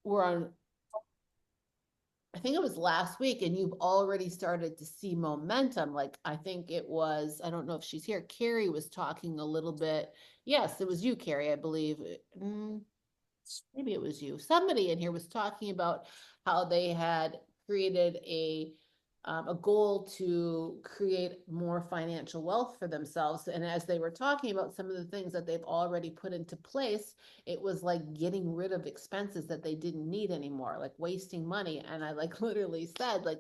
were on, I think it was last week, and you've already started to see momentum. Like, I think it was, I don't know if she's here. Carrie was talking a little bit. Yes, it was you, Carrie, I believe. Mm, maybe it was you. Somebody in here was talking about how they had created a goal to create more financial wealth for themselves. And as they were talking about some of the things that they've already put into place, it was like getting rid of expenses that they didn't need anymore, like wasting money. And I like literally said, like,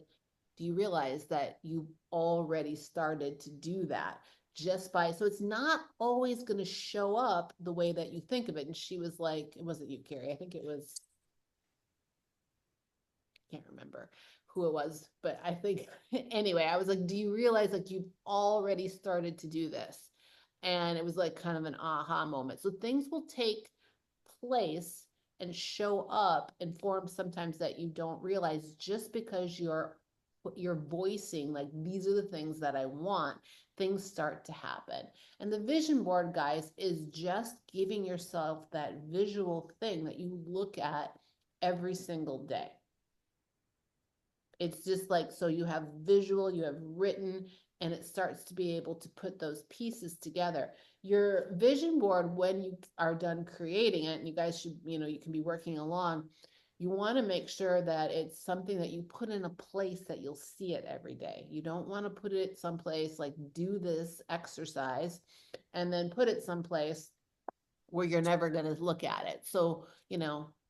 do you realize that you already started to do that? Just by, so it's not always going to show up the way that you think of it. And she was like, it wasn't you, Carrie, I think it was, I can't remember who it was, but I think anyway, I was like, do you realize like you've already started to do this? And it was like kind of an aha moment. So things will take place and show up in forms sometimes that you don't realize, just because you're voicing like, these are the things that I want, things start to happen. And the vision board, guys, is just giving yourself that visual thing that you look at every single day. It's just like, so you have visual, you have written, and it starts to be able to put those pieces together. Your vision board, when you are done creating it, and you guys should, you can be working along, you want to make sure that it's something that you put in a place that you'll see it every day. You don't want to put it someplace like, do this exercise and then put it someplace where you're never going to look at it. So,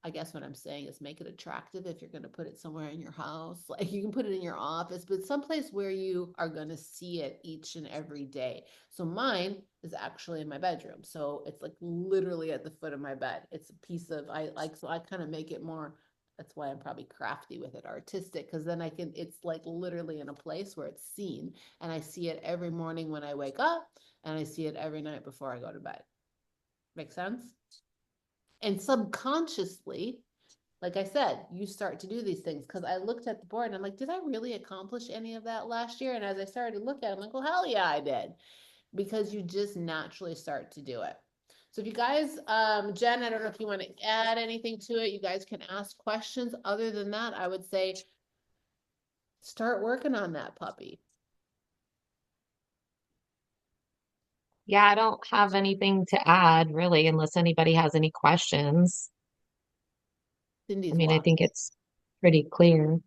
I guess what I'm saying is, make it attractive. If you're going to put it somewhere in your house, like, you can put it in your office, but someplace where you are going to see it each and every day. So mine is actually in my bedroom. So it's like literally at the foot of my bed. It's a piece of, I like, so I kind of make it more, that's why I'm probably crafty with it, artistic, because then it's like literally in a place where it's seen, and I see it every morning when I wake up, and I see it every night before I go to bed. Make sense? And subconsciously, like I said, you start to do these things, because I looked at the board and I'm like, did I really accomplish any of that last year? And as I started to look at it, I'm like, well, hell yeah, I did. Because you just naturally start to do it. So if you guys, Jen, I don't know if you want to add anything to it. You guys can ask questions. Other than that, I would say start working on that puppy. Yeah, I don't have anything to add really, unless anybody has any questions. I Cindy's mean, I think walking. it's pretty clear.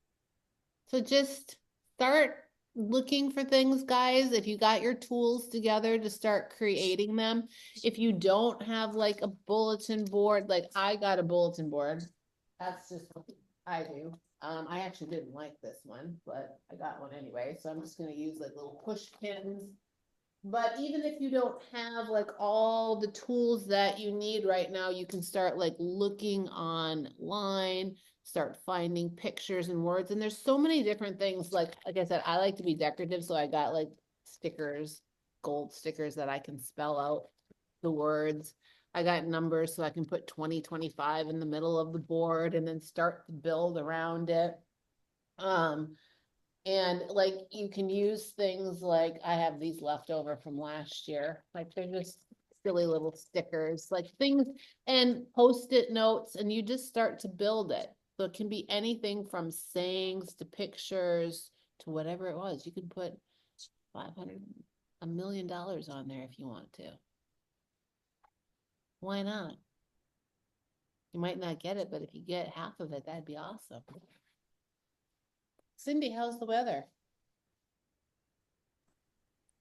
So just start looking for things, guys. If you got your tools together to start creating them. If you don't have like a bulletin board, like I got a bulletin board. That's just what I do. I actually didn't like this one, but I got one anyway. So I'm just gonna use like little push pins. But even if you don't have like all the tools that you need right now, you can start like looking online, start finding pictures and words. And there's so many different things. Like I said, I like to be decorative, so I got like stickers, gold stickers that I can spell out the words. I got numbers so I can put 2025 in the middle of the board and then start to build around it. Um, and like, you can use things like, I have these left over from last year. Like, they're just silly little stickers, like things, and post-it notes, and you just start to build it. So it can be anything from sayings to pictures to whatever it was. You can put 500, $1 million on there if you want to. Why not? You might not get it, but if you get half of it, that'd be awesome. Cindy, how's the weather?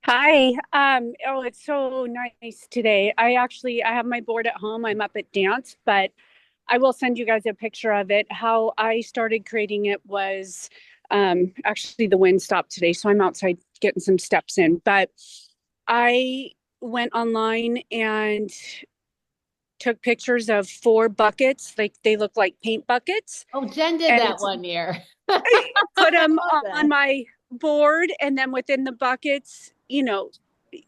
Hi. Oh, it's so nice today. I have my board at home. I'm up at dance, but I will send you guys a picture of it. How I started creating it was actually the wind stopped today, so I'm outside getting some steps in. But I went online and took pictures of 4 buckets, like they look like paint buckets, Oh, Jen did and that one year. put I them love on that. my board. And then within the buckets,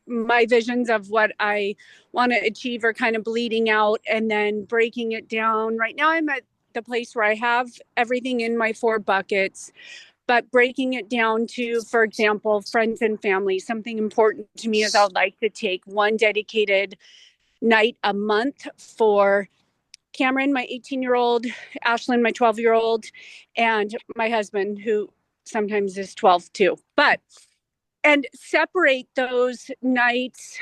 my visions of what I want to achieve are kind of bleeding out and then breaking it down. Right now, I'm at the place where I have everything in my 4 buckets, but breaking it down to, for example, friends and family. Something important to me is I'd like to take one dedicated night a month for Cameron, my 18-year-old, Ashlyn, my 12-year-old, and my husband, who sometimes is 12 too. And separate those nights.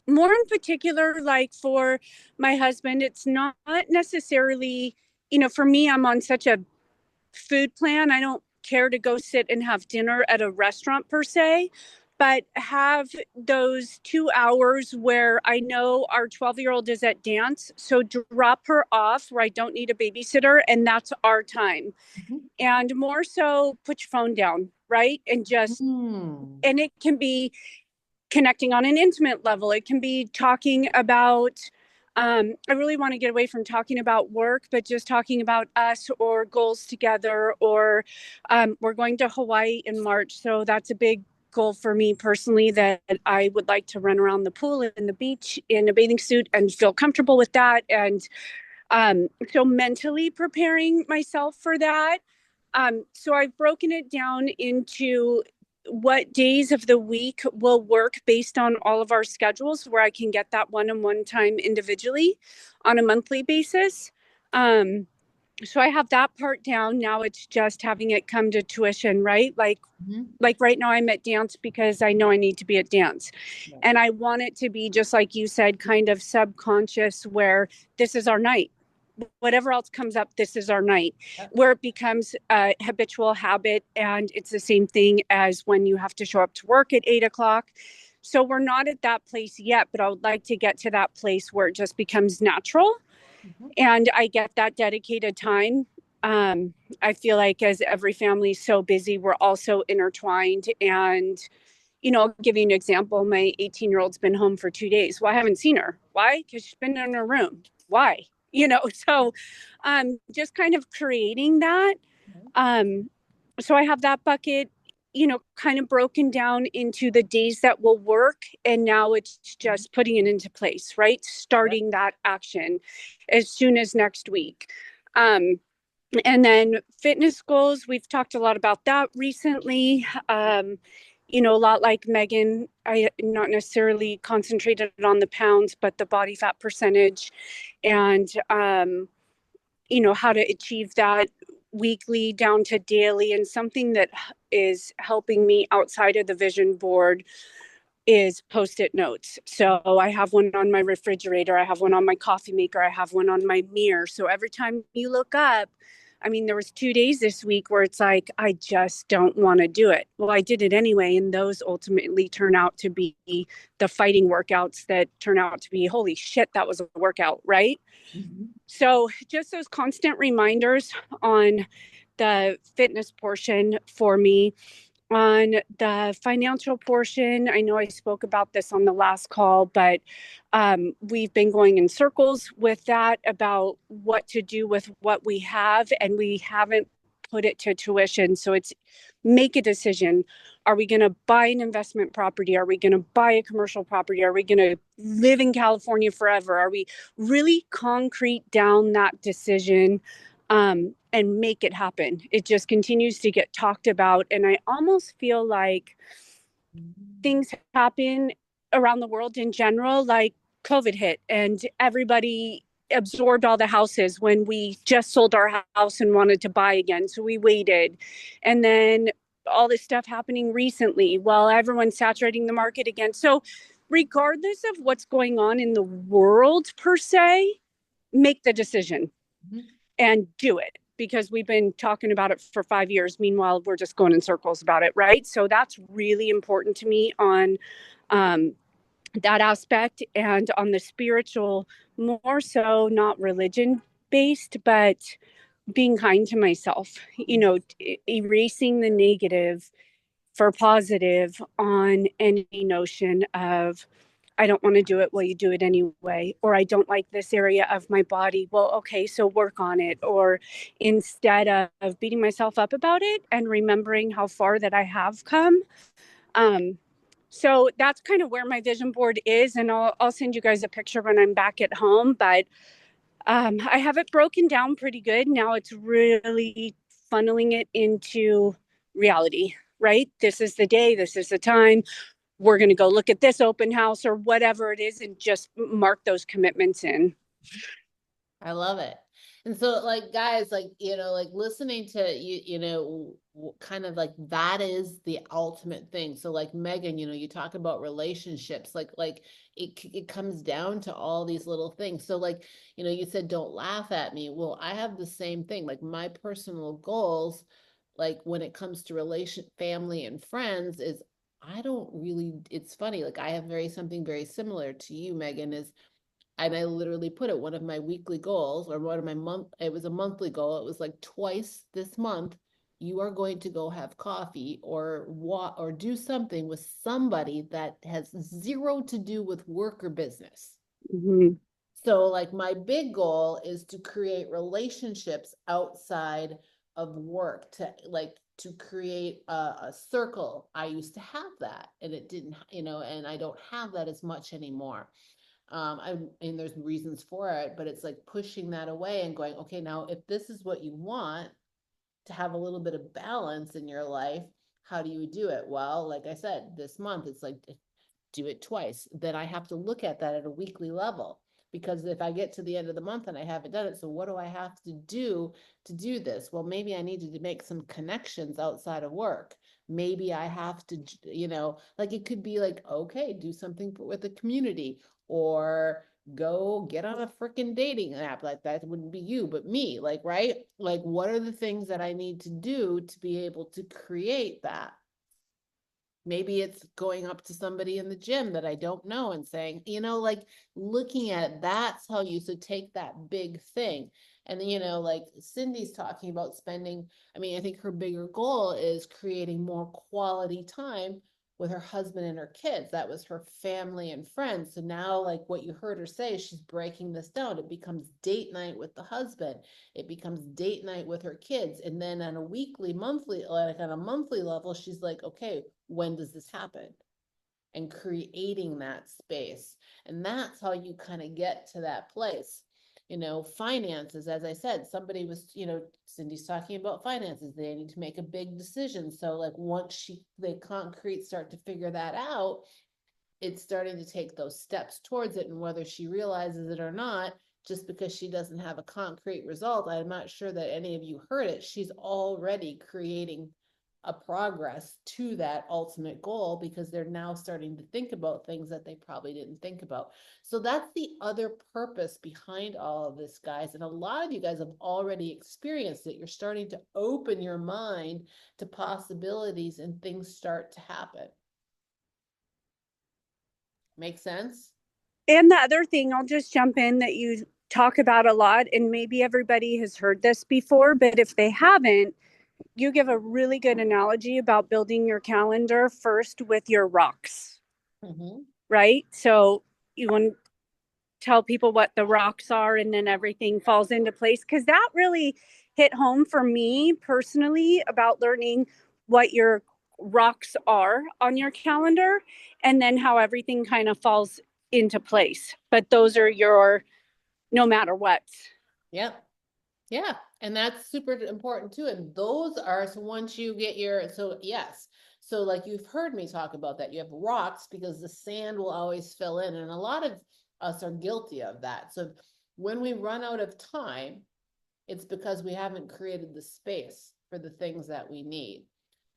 More in particular, like for my husband, it's not necessarily, for me, I'm on such a food plan. I don't care to go sit and have dinner at a restaurant per se, but have those 2 hours where I know our 12-year-old is at dance. So drop her off where I don't need a babysitter, and that's our time. Mhm. And more so, put your phone down, right? And just, Mm. and it can be connecting on an intimate level. It can be talking about, I really want to get away from talking about work, but just talking about us or goals together, or we're going to Hawaii in March. So that's a big goal for me personally, that I would like to run around the pool and the beach in a bathing suit and feel comfortable with that. And so mentally preparing myself for that. So I've broken it down into what days of the week will work based on all of our schedules, where I can get that one-on-one time individually on a monthly basis. So I have that part down. Now it's just having it come to tuition, right? Like right now I'm at dance because I know I need to be at dance. Yeah. And I want it to be, just like you said, kind of subconscious, where this is our night. Whatever else comes up, this is our night. Yep. Where it becomes a habitual habit. And it's the same thing as when you have to show up to work at 8 o'clock. So we're not at that place yet, but I would like to get to that place where it just becomes natural. Mhm. And I get that dedicated time. I feel like as every family is so busy, we're also intertwined. And, I'll give you an example. My 18-year-old's been home for 2 days. Well, I haven't seen her. Why? Because she's been in her room. Why? So just kind of creating that. So I have that bucket, kind of broken down into the days that will work. And now it's just putting it into place, right? Starting that action as soon as next week. And then fitness goals, we've talked a lot about that recently. A lot like Megan, I not necessarily concentrated on the pounds, but the body fat percentage, and how to achieve that weekly down to daily. And something that is helping me outside of the vision board is post-it notes. So I have one on my refrigerator, I have one on my coffee maker, I have one on my mirror. So every time you look up, there was 2 days this week where it's like, I just don't want to do it. Well, I did it anyway. And those ultimately turn out to be the fighting workouts that turn out to be, holy shit, that was a workout, right? Mm-hmm. So just those constant reminders on the fitness portion for me. On the financial portion, I know I spoke about this on the last call, but we've been going in circles with that about what to do with what we have, and we haven't put it to tuition. So it's make a decision. Are we going to buy an investment property? Are we going to buy a commercial property? Are we going to live in California forever? Are we really concrete down that decision? And make it happen. It just continues to get talked about. And I almost feel like things happen around the world in general, like COVID hit and everybody absorbed all the houses when we just sold our house and wanted to buy again. So we waited. And then all this stuff happening recently while everyone's saturating the market again. So regardless of what's going on in the world per se, make the decision and do it. Because we've been talking about it for 5 years. Meanwhile, we're just going in circles about it, right? So that's really important to me on that aspect. And on the spiritual, more so not religion based, but being kind to myself, erasing the negative for positive on any notion of, I don't want to do it. Well, you do it anyway. Or I don't like this area of my body. Well, okay, so work on it. Or instead of beating myself up about it and remembering how far that I have come. So that's kind of where my vision board is. And I'll send you guys a picture when I'm back at home. But I have it broken down pretty good. Now it's really funneling it into reality, right? This is the day. This is the time. We're going to go look at this open house or whatever it is, and just mark those commitments in. I love it. And so like guys, like, like listening to you, kind of like that is the ultimate thing. So like Megan, you talk about relationships, like it comes down to all these little things. So like, you said don't laugh at me. Well, I have the same thing. Like my personal goals, like when it comes to family and friends is I don't really, it's funny, like I have something very similar to you, Megan, is and I literally put it one of my weekly goals or one of my it was a monthly goal. It was like twice this month, you are going to go have coffee or or do something with somebody that has zero to do with work or business. Mhm. So like my big goal is to create relationships outside of work to create a circle. I used to have that and it didn't, and I don't have that as much anymore. And there's reasons for it, but it's like pushing that away and going, okay, now if this is what you want to have a little bit of balance in your life, how do you do it? Well, like I said, this month it's like do it twice. Then I have to look at that at a weekly level. Because if I get to the end of the month and I haven't done it, so what do I have to do this? Well, maybe I needed to make some connections outside of work. Maybe I have to, like it could be like, okay, do something with the community or go get on a freaking dating app. Like that wouldn't be you, but me. Like, right? Like, what are the things that I need to do to be able to create that? Maybe it's going up to somebody in the gym that I don't know and saying, like looking at that's how you so take that big thing. And then, like Cindy's talking about spending, I mean, I think her bigger goal is creating more quality time with her husband and her kids. That was her family and friends. So now, like what you heard her say, she's breaking this down. It becomes date night with the husband. It becomes date night with her kids. And then on a like on a monthly level, she's like, okay, when does this happen? And creating that space. And that's how you kind of get to that place. Finances, as I said, somebody was, Cindy's talking about finances. They need to make a big decision. So like once they concrete start to figure that out, it's starting to take those steps towards it. And whether she realizes it or not, just because she doesn't have a concrete result, I'm not sure that any of you heard it. She's already creating a progress to that ultimate goal because they're now starting to think about things that they probably didn't think about. So that's the other purpose behind all of this, guys. And a lot of you guys have already experienced it. You're starting to open your mind to possibilities and things start to happen. Make sense? And the other thing, I'll just jump in that you talk about a lot, and maybe everybody has heard this before, but if they haven't, you give a really good analogy about building your calendar first with your rocks, right? So you want to tell people what the rocks are and then everything falls into place, because that really hit home for me personally about learning what your rocks are on your calendar and then how everything kind of falls into place. But those are your no matter what. Yep. Yeah. And that's super important too. And those are, so once you get so yes. So like you've heard me talk about that. You have rocks because the sand will always fill in. And a lot of us are guilty of that. So when we run out of time, it's because we haven't created the space for the things that we need.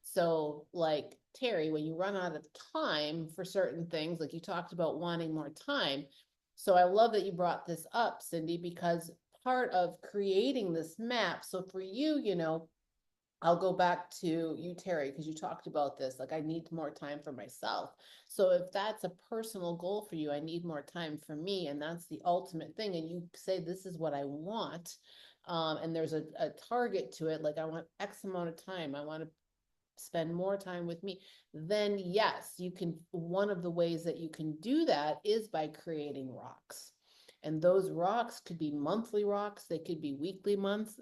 So like Terry, when you run out of time for certain things, like you talked about wanting more time. So I love that you brought this up, Cindy, because part of creating this map. So for you, I'll go back to you, Terry, because you talked about this. Like, I need more time for myself. So, if that's a personal goal for you, I need more time for me. And that's the ultimate thing. And you say, this is what I want. And there's a target to it. Like, I want X amount of time. I want to spend more time with me. Then, yes, you can. One of the ways that you can do that is by creating rocks. And those rocks could be monthly rocks, they could be weekly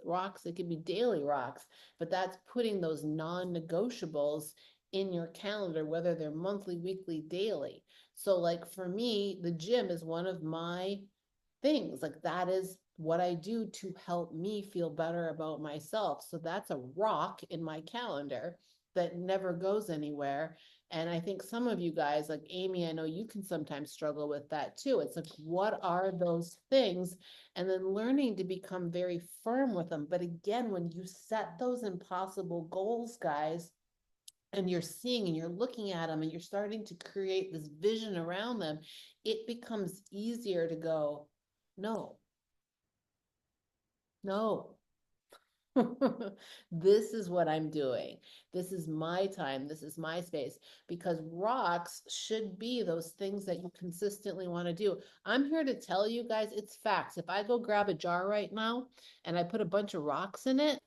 rocks, they could be daily rocks, but that's putting those non-negotiables in your calendar, whether they're monthly, weekly, daily. So like for me, the gym is one of my things. Like that is what I do to help me feel better about myself. So that's a rock in my calendar. that never goes anywhere. And I think some of you guys, like Amy, I know you can sometimes struggle with that too. It's like, what are those things? And then learning to become very firm with them. But again, when you set those impossible goals, guys, and you're seeing and you're looking at them and you're starting to create this vision around them, it becomes easier to go, no, no. This is what I'm doing. This is my time. This is my space. Because rocks should be those things that you consistently want to do. I'm here to tell you guys, it's facts. If I go grab a jar right now and I put a bunch of rocks in it,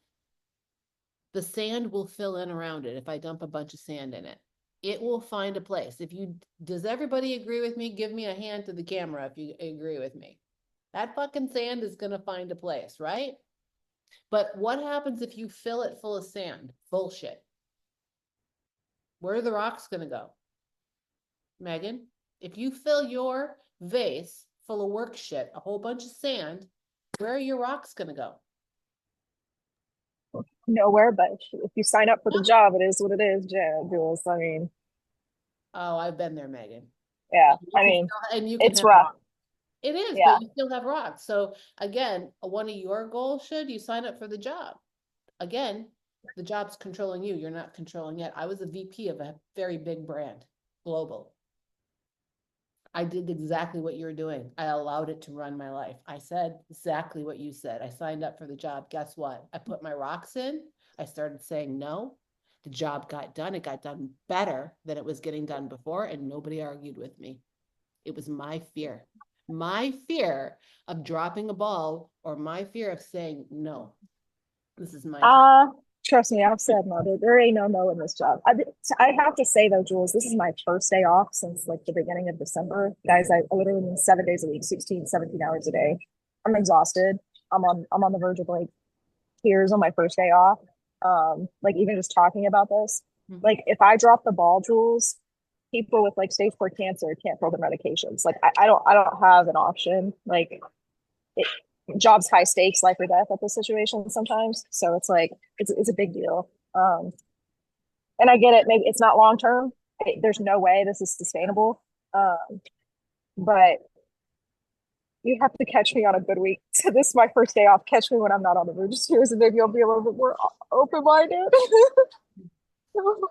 the sand will fill in around it if I dump a bunch of sand in it. It will find a place. Does everybody agree with me? Give me a hand to the camera if you agree with me. That fucking sand is going to find a place, right? But what happens if you fill it full of sand? Bullshit. Where are the rocks going to go? Megan, if you fill your vase full of work shit, a whole bunch of sand, where are your rocks going to go? Nowhere, but if you sign up for the job, it is what it is, Jules. I mean, Oh, I've been there, Megan. yeah, I mean, And you can it's have rough. rocks. It is, Yeah. but you still have rocks. So again, one of your goals should you sign up for the job. Again, the job's controlling you. You're not controlling it. I was a VP of a very big brand, global. I did exactly what you were doing. I allowed it to run my life. I said exactly what you said. I signed up for the job. Guess what? I put my rocks in. I started saying no. The job got done. It got done better than it was getting done before, and nobody argued with me. It was my fear of dropping a ball, or my fear of saying no. This is my time. Trust me, I've said no. There ain't no in this job. I have to say though, Jules, this is my first day off since like the beginning of December. Guys, I literally mean 7 days a week, 16, 17 hours a day. I'm exhausted. I'm on the verge of like tears on my first day off. Like even just talking about this. Like if I drop the ball, Jules, people with like stage 4 cancer can't fill their medications. Like I don't have an option. Like it, job's high stakes, life or death at this situation sometimes. So it's like it's a big deal. And I get it. Maybe it's not long term. There's no way this is sustainable. But you have to catch me on a good week. So this is my first day off. Catch me when I'm not on the verge of tears, and maybe I'll be a little bit more open minded.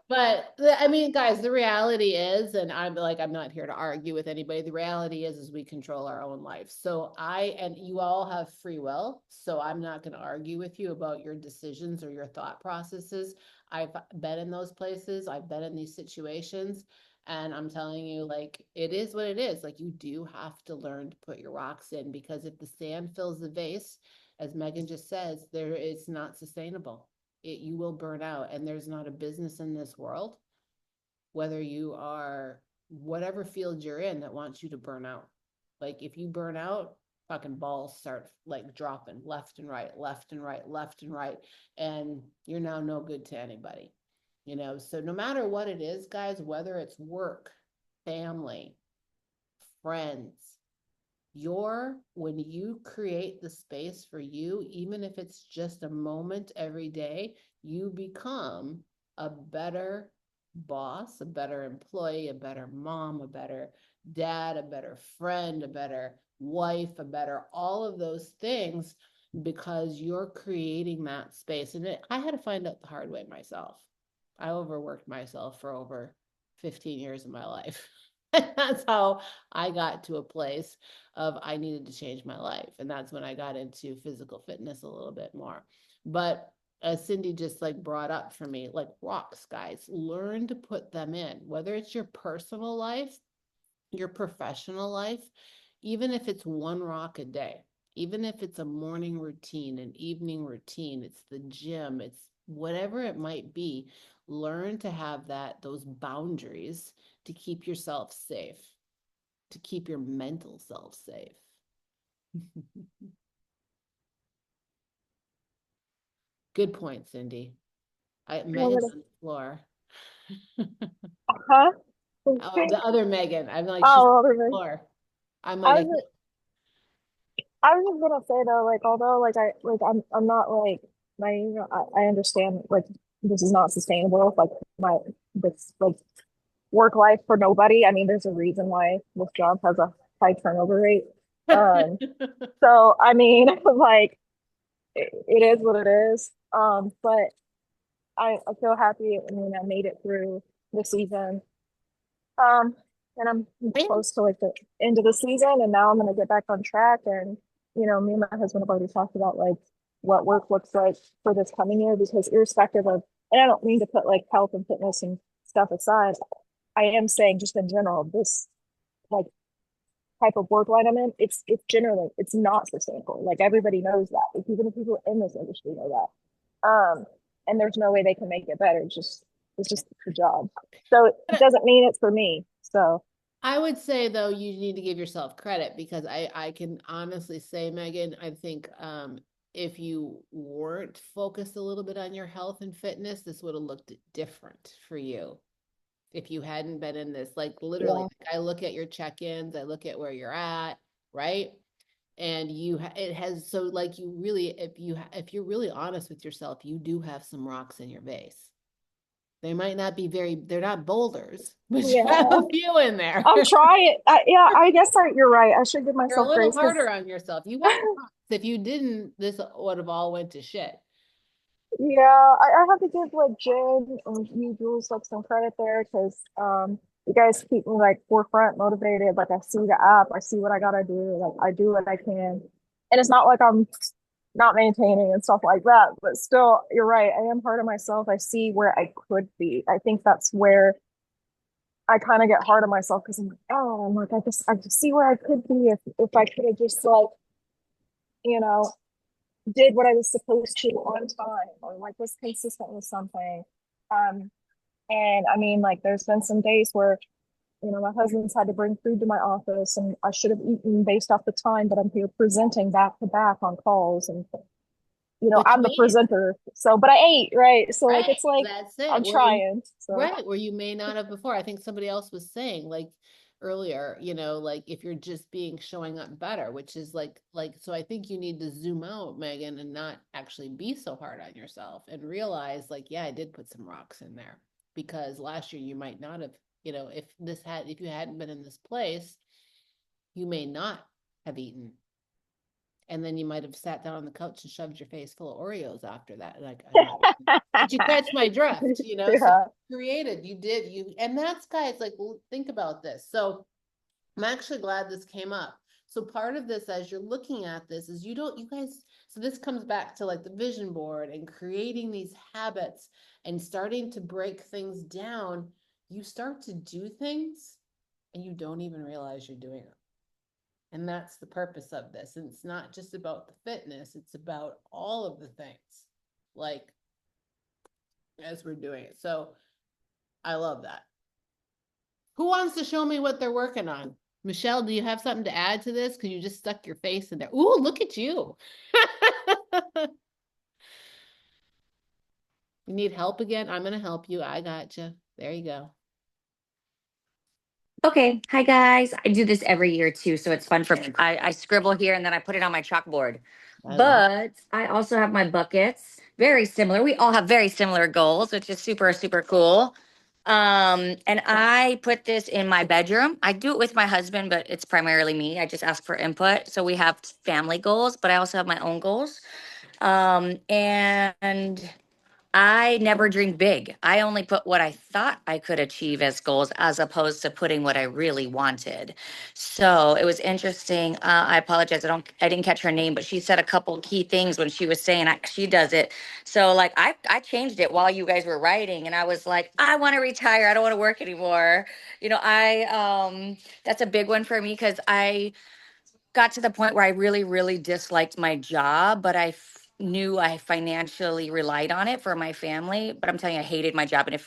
But I mean, guys, the reality is, and I'm not here to argue with anybody. The reality is we control our own life. So and you all have free will. So I'm not going to argue with you about your decisions or your thought processes. I've been in those places. I've been in these situations. And I'm telling you, like, it is what it is. Like, you do have to learn to put your rocks in, because if the sand fills the vase, as Megan just says, it's not sustainable. You will burn out, and there's not a business in this world, whether you are whatever field you're in, that wants you to burn out. Like if you burn out, fucking balls start like dropping left and right, left and right, left and right, and you're now no good to anybody. So no matter what it is, guys, whether it's work, family, friends, when you create the space for you, even if it's just a moment every day, you become a better boss, a better employee, a better mom, a better dad, a better friend, a better wife, all of those things, because you're creating that space. And I had to find out the hard way myself. I overworked myself for over 15 years of my life. That's how I got to a place of I needed to change my life. And that's when I got into physical fitness a little bit more. But as Cindy just like brought up for me, like rocks, guys, learn to put them in, whether it's your personal life, your professional life, even if it's one rock a day, even if it's a morning routine, an evening routine, it's the gym, it's whatever it might be. Learn to have those boundaries to keep yourself safe, to keep your mental self safe. Good point, Cindy. Megan's on the floor. Huh? Oh, the other Megan. I'm like, oh, she's on other the Megan. floor. I'm like, I was just gonna say though, like although like I'm not like naive, I understand like this is not sustainable. Like this like work life for nobody. I mean, there's a reason why this job has a high turnover rate. Um, so I mean, like it is what it is. But I feel happy. I mean, I made it through the season. Um, and I'm Yeah. close to like the end of the season, and now I'm gonna get back on track. And me and my husband have already talked about like what work looks like for this coming year, because irrespective of, and I don't mean to put like health and fitness and stuff aside, I am saying just in general, this like type of work line I'm in, it's generally it's not sustainable. Like everybody knows that. Like, even the people in this industry know that. And there's no way they can make it better. It's just the job. So it doesn't mean it's for me. So I would say though, you need to give yourself credit, because I can honestly say, Megan, I think if you weren't focused a little bit on your health and fitness, this would have looked different for you. If you hadn't been in this, like literally, yeah, like, I look at your check-ins, I look at where you're at, right? And it has, so like you really, if you're really honest with yourself, you do have some rocks in your vase. They might not be they're not boulders, but you have yeah. a few in there. I'm trying. Yeah, I guess you're right. I should give You're a myself little grace because harder on yourself. You have rocks. If you didn't, this would have all went to shit. yeah, I have to give like Jen and you Jules like some credit there because you guys keep me like forefront motivated. Like I see the app, I see what I gotta do, like I do what I can. And it's not like I'm not maintaining and stuff like that, but still, you're right. I am hard on myself. I see where I could be. I think that's where I kind of get hard on myself because I'm like, oh, I'm like, I just see where I could be if I could have just like, you know, did what I was supposed to on time or like was consistent with something. Um, and I mean, like, there's been some days where, my husband's had to bring food to my office and I should have eaten based off the time, but I'm here presenting back to back on calls and, But I'm you the ate, presenter. So, but I ate, right? So, like, right? it's like That's it. I'm trying. So, Right, where you may not have before. I think somebody else was saying like earlier, like if you're just being showing up better, which is so I think you need to zoom out, Megan, and not actually be so hard on yourself and realize like, yeah, I did put some rocks in there, because last year you might not have, if you hadn't been in this place, you may not have eaten. And then you might have sat down on the couch and shoved your face full of Oreos after that. Like, but you catch my drift, so yeah. created, and that's, guys, like, think about this. So I'm actually glad this came up. So part of this, as you're looking at this, is you guys, so this comes back to like the vision board and creating these habits and starting to break things down. You start to do things and you don't even realize you're doing them. And that's the purpose of this. And it's not just about the fitness, it's about all of the things, like, as we're doing it. So I love that. Who wants to show me what they're working on? Michelle, do you have something to add to this? Because you just stuck your face in there. Ooh, look at you. You need help again? I'm going to help you. I got you. There you go. Okay, hi guys. I do this every year too, so it's fun for me. I scribble here and then I put it on my chalkboard. But I also have my buckets, very similar. We all have very similar goals, which is super, super cool. And I put this in my bedroom. I do it with my husband, but it's primarily me. I just ask for input. So we have family goals, but I also have my own goals. And I never dreamed big. I only put what I thought I could achieve as goals as opposed to putting what I really wanted. So it was interesting. I apologize. I didn't catch her name, but she said a couple key things when she was saying she does it. So like I changed it while you guys were writing and I was like, I want to retire. I don't want to work anymore. That's a big one for me because I got to the point where I really, really disliked my job, but knew I financially relied on it for my family. But I'm telling you, I hated my job. And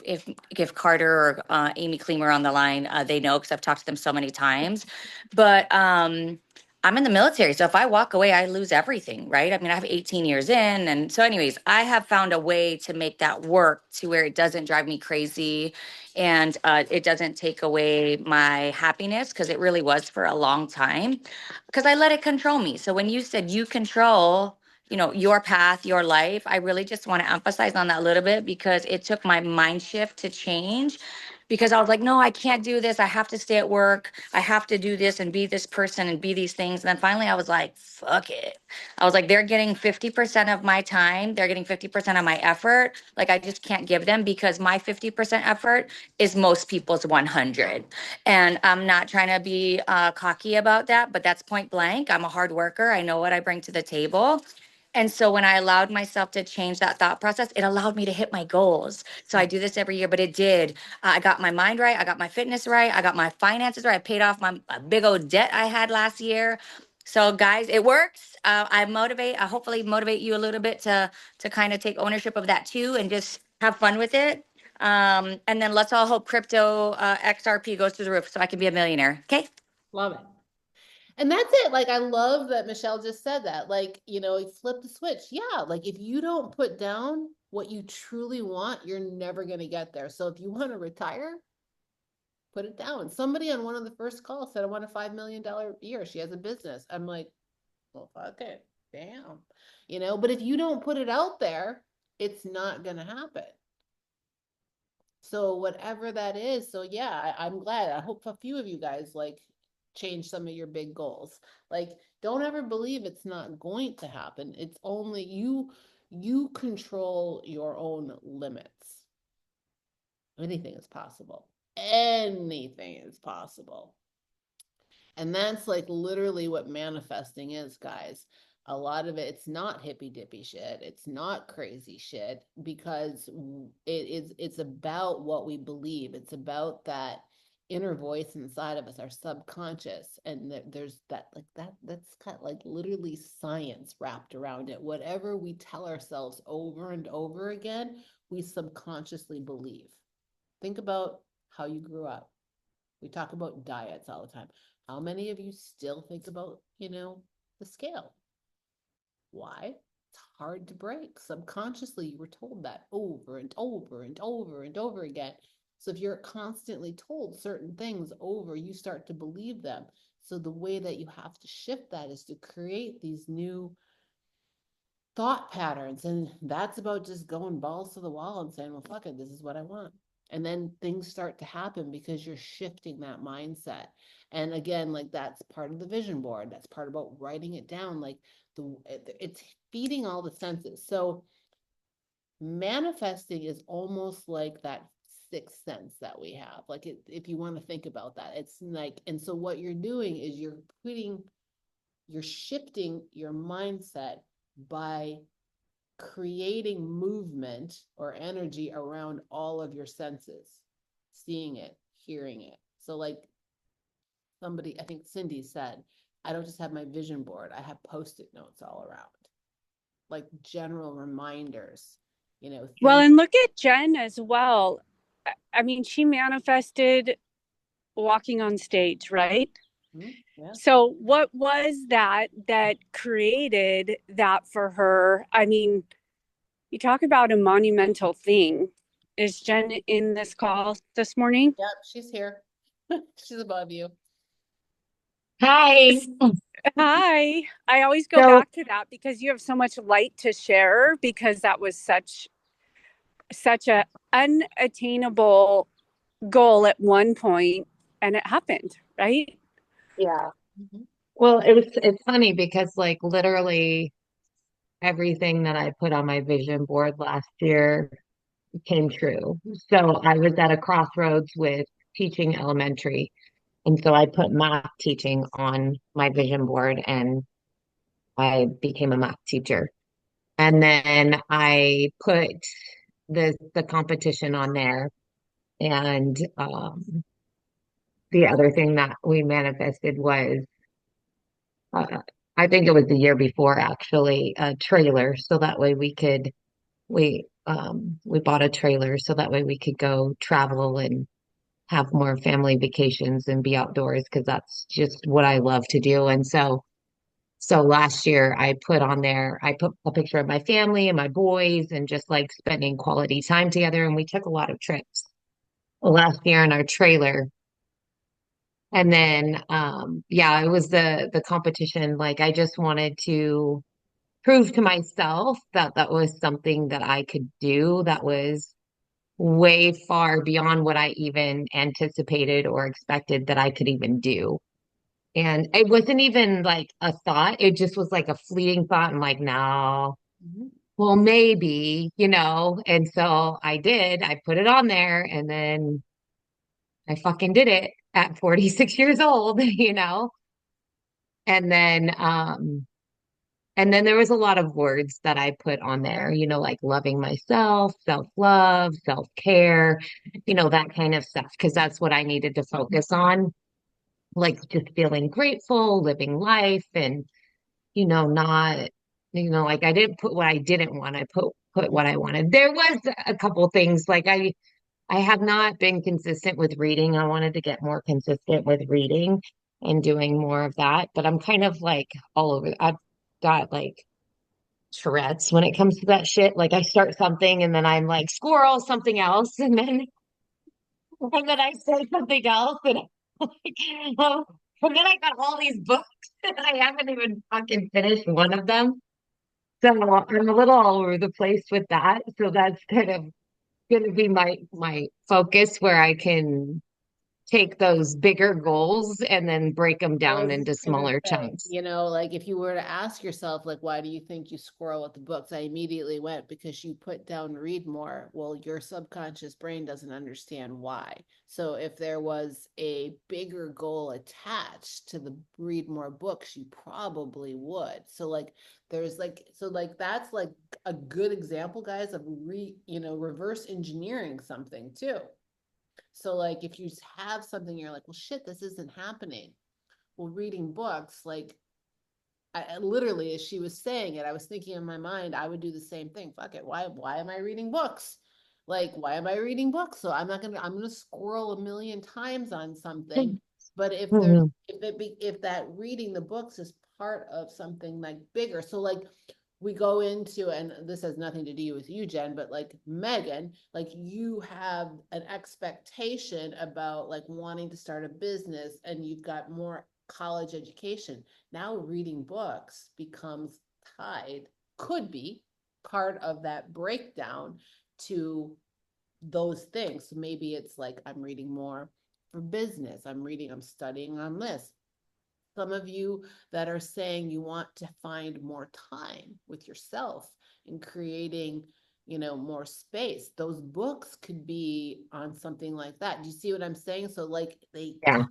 if Carter or Amy Kleemer on the line, they know because I've talked to them so many times. But I'm in the military, so if I walk away, I lose everything, right? I mean, I have 18 years in, and so, anyways, I have found a way to make that work to where it doesn't drive me crazy, and it doesn't take away my happiness because it really was for a long time because I let it control me. So when you said you control your path, your life. I really just want to emphasize on that a little bit because it took my mind shift to change because I was like, no, I can't do this. I have to stay at work. I have to do this and be this person and be these things. And then finally I was like, fuck it. I was like, they're getting 50% of my time. They're getting 50% of my effort. Like, I just can't give them because my 50% effort is most people's 100. And I'm not trying to be cocky about that, but that's point blank. I'm a hard worker. I know what I bring to the table. And so when I allowed myself to change that thought process, it allowed me to hit my goals. So I do this every year, but it did. I got my mind right. I got my fitness right. I got my finances right. I paid off my a big old debt I had last year. So guys, it works. I hopefully motivate you a little bit to kind of take ownership of that too and just have fun with it. And then let's all hope crypto XRP goes through the roof so I can be a millionaire. Okay. Love it. And that's it. Like, I love that Michelle just said that. Like, flip the switch. Yeah. Like, if you don't put down what you truly want, you're never going to get there. So if you want to retire, put it down. Somebody on one of the first calls said, I want a $5 million year. She has a business. I'm like, well, fuck it. Damn. But if you don't put it out there, it's not going to happen. So whatever that is. So yeah, I'm glad. I hope a few of you guys like change some of your big goals. Like, don't ever believe it's not going to happen. It's only you control your own limits. Anything is possible. Anything is possible. And that's like literally what manifesting is, guys. A lot of it's not hippy dippy shit. It's not crazy shit because it's about what we believe. It's about that inner voice inside of us, our subconscious. And there's that's got like literally science wrapped around it. Whatever we tell ourselves over and over again, we subconsciously believe. Think about how you grew up. We talk about diets all the time. How many of you still think about, the scale? Why? It's hard to break. Subconsciously, you were told that over and over and over and over again. So if you're constantly told certain things over, you start to believe them. So the way that you have to shift that is to create these new thought patterns. And that's about just going balls to the wall and saying, well, fuck it, this is what I want. And then things start to happen because you're shifting that mindset. And again, like that's part of the vision board. That's part about writing it down. Like it's feeding all the senses. So manifesting is almost like that sixth sense that we have. Like if you want to think about that, it's like, and so what you're doing is you're shifting your mindset by creating movement or energy around all of your senses, seeing it, hearing it. So like somebody, I think Cindy said, I don't just have my vision board, I have Post-it notes all around, like general reminders, Well, things. and look at Jen as well. I mean, she manifested walking on stage, right? Yeah. So what was that created that for her? I mean, you talk about a monumental thing. Is Jen in this call this morning? Yep, she's here. She's above you. Hi. Hi. I always go So back to that because you have so much light to share because that was such a unattainable goal at one point and it happened, right? yeah. Mhm. Well, it's funny because like literally everything that I put on my vision board last year came true. So I was at a crossroads with teaching elementary. And so I put math teaching on my vision board and I became a math teacher. And then I put the competition on there. And the other thing that we manifested was uh, I think it was the year before actually, a trailer. So that way we bought a trailer so that way we could go travel and have more family vacations and be outdoors because that's just what I love to do. And so last year I put a picture of my family and my boys and just like spending quality time together. And we took a lot of trips last year in our trailer. And then yeah, it was the competition. Like I just wanted to prove to myself that that was something that I could do that was way far beyond what I even anticipated or expected that I could even do. And it wasn't even like a thought, it just was like a fleeting thought. I'm like, no, Mhm. well, maybe, you know. And so I did, I put it on there and then I fucking did it at 46 years old, you know. And then, and then there was a lot of words that I put on there, you know, like loving myself, self-love, self-care, you know, that kind of stuff, because that's what I needed to focus on, like just feeling grateful, living life, and, you know, not, you know, like I didn't put what I didn't want. I put what I wanted. There was a couple things like I have not been consistent with reading. I wanted to get more consistent with reading and doing more of that, but I'm kind of like all over. I've got like Tourette's when it comes to that shit. Like I start something and then I'm like squirrel something else and then I say something else and I'm like, oh, and then I got all these books and I haven't even fucking finished one of them. So I'm a little all over the place with that. So that's kind of going to be my focus where I can take those bigger goals and then break them I down was into just gonna smaller say, chunks. you know, like if you were to ask yourself, like, why do you think you squirrel with the books? I immediately went because you put down read more. Well, your subconscious brain doesn't understand why. So if there was a bigger goal attached to the read more books, you probably would. So like there's like so like that's like a good example, guys, of reverse engineering something too. So like if you have something you're like, well shit, this isn't happening, well, reading books, like literally as she was saying it, I was thinking in my mind, I would do the same thing. Fuck it. Why am I reading books? Like, why am I reading books? So I'm gonna squirrel a million times on something. But if there's Mhm. if that reading the books is part of something like bigger. So like we go into, and this has nothing to do with you, Jen, but like Megan, like you have an expectation about like wanting to start a business and you've got more college education. Now reading books becomes tied, could be part of that breakdown to those things. So maybe it's like I'm reading more for business. I'm studying on this. Some of you that are saying you want to find more time with yourself in creating, more space. Those books could be on something like that. Do you see what I'm saying? So like Yeah.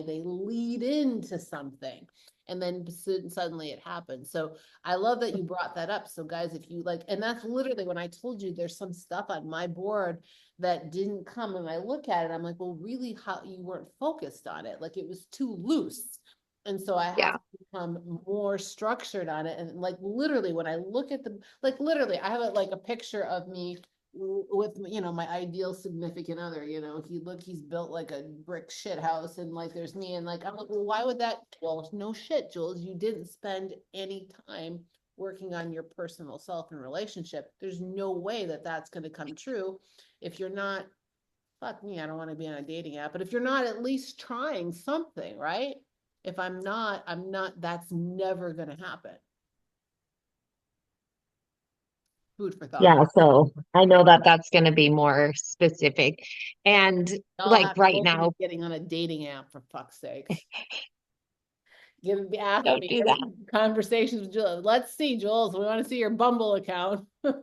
they lead into something and then suddenly it happens. So I love that you brought that up. So guys, if you like, and that's literally when I told you there's some stuff on my board that didn't come and I look at it, I'm like, well, really how you weren't focused on it. Like it was too loose. And so I have Yeah. to become more structured on it. And like literally when I look at like literally I have like a picture of me with, my ideal significant other, he's built like a brick shit house and like there's me and like, I'm like, well, why would that? Well, no shit, Jules, you didn't spend any time working on your personal self and relationship. There's no way that that's going to come true if you're not, fuck me, I don't want to be on a dating app, but if you're not at least trying something, right? If I'm not, that's never going to happen. Food for thought. Yeah. So I know that that's going to be more specific. And Y'all like have right both of you now, getting on a dating app for fuck's sakes. Ask don't me do that. conversations with Jules. Let's see, Jules. We want to see your Bumble account. Sorry,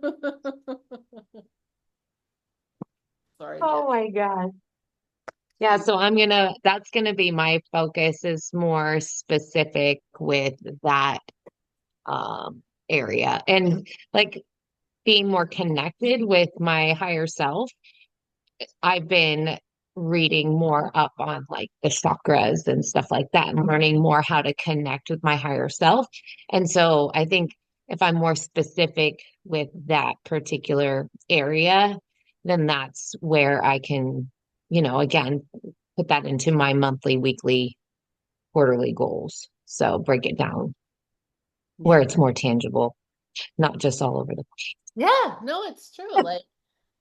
Jen. Oh my God. Yeah, so that's gonna be my focus is more specific with that area and like being more connected with my higher self. I've been reading more up on like the chakras and stuff like that and learning more how to connect with my higher self. And so I think if I'm more specific with that particular area, then that's where I can, again, put that into my monthly, weekly, quarterly goals. So break it down where Yeah. it's more tangible, not just all over the place. Yeah, no, it's true. Like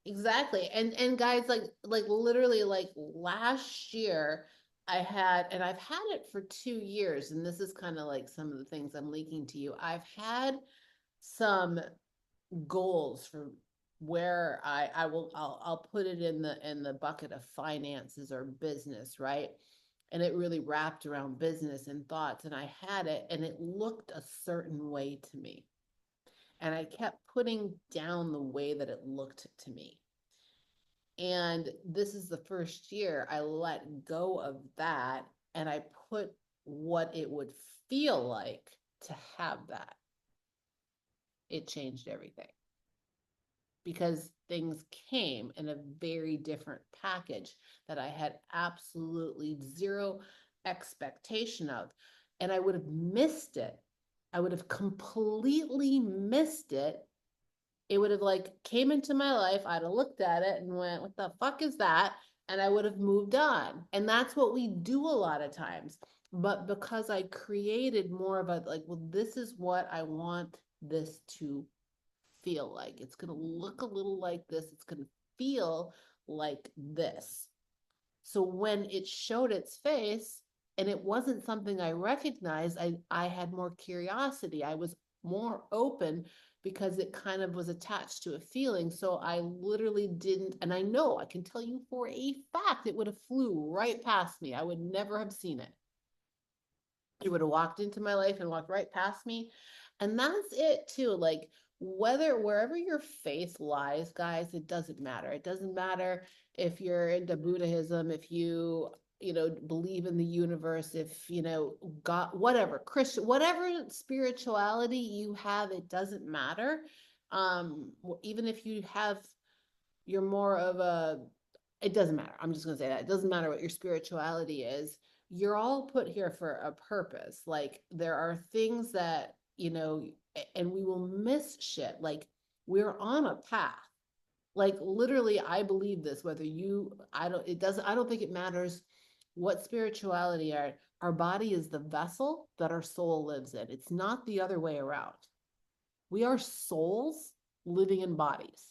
exactly. And guys, like literally like last year I had, and I've had it for 2 years, and this is kind of like some of the things I'm leaking to you. I've had some goals for where I'll put it in the bucket of finances or business, right? And it really wrapped around business and thoughts, and I had it and it looked a certain way to me. And I kept putting down the way that it looked to me. And this is the first year I let go of that and I put what it would feel like to have that. It changed everything because things came in a very different package that I had absolutely zero expectation of. And I would have missed it. I would have completely missed it. It would have like came into my life. I'd have looked at it and went, what the fuck is that? And I would have moved on. And that's what we do a lot of times. But because I created more of a like, well, this is what I want this to feel like. It's going to look a little like this. It's going to feel like this. So when it showed its face and it wasn't something I recognized, I had more curiosity. I was more open because it kind of was attached to a feeling. So I literally didn't, and I know I can tell you for a fact it would have flew right past me. I would never have seen it. It would have walked into my life and walked right past me. And that's it too. Like wherever your faith lies, guys, it doesn't matter. It doesn't matter if you're into Buddhism, if you believe in the universe, if God, whatever, Christian, whatever spirituality you have, it doesn't matter. Even if you're more of a, it doesn't matter. I'm just gonna say that it doesn't matter what your spirituality is. You're all put here for a purpose. Like there are things that and we will miss shit. Like we're on a path. Like literally, I believe this. Whether I don't think it matters what spirituality are. Our body is the vessel that our soul lives in. It's not the other way around. We are souls living in bodies,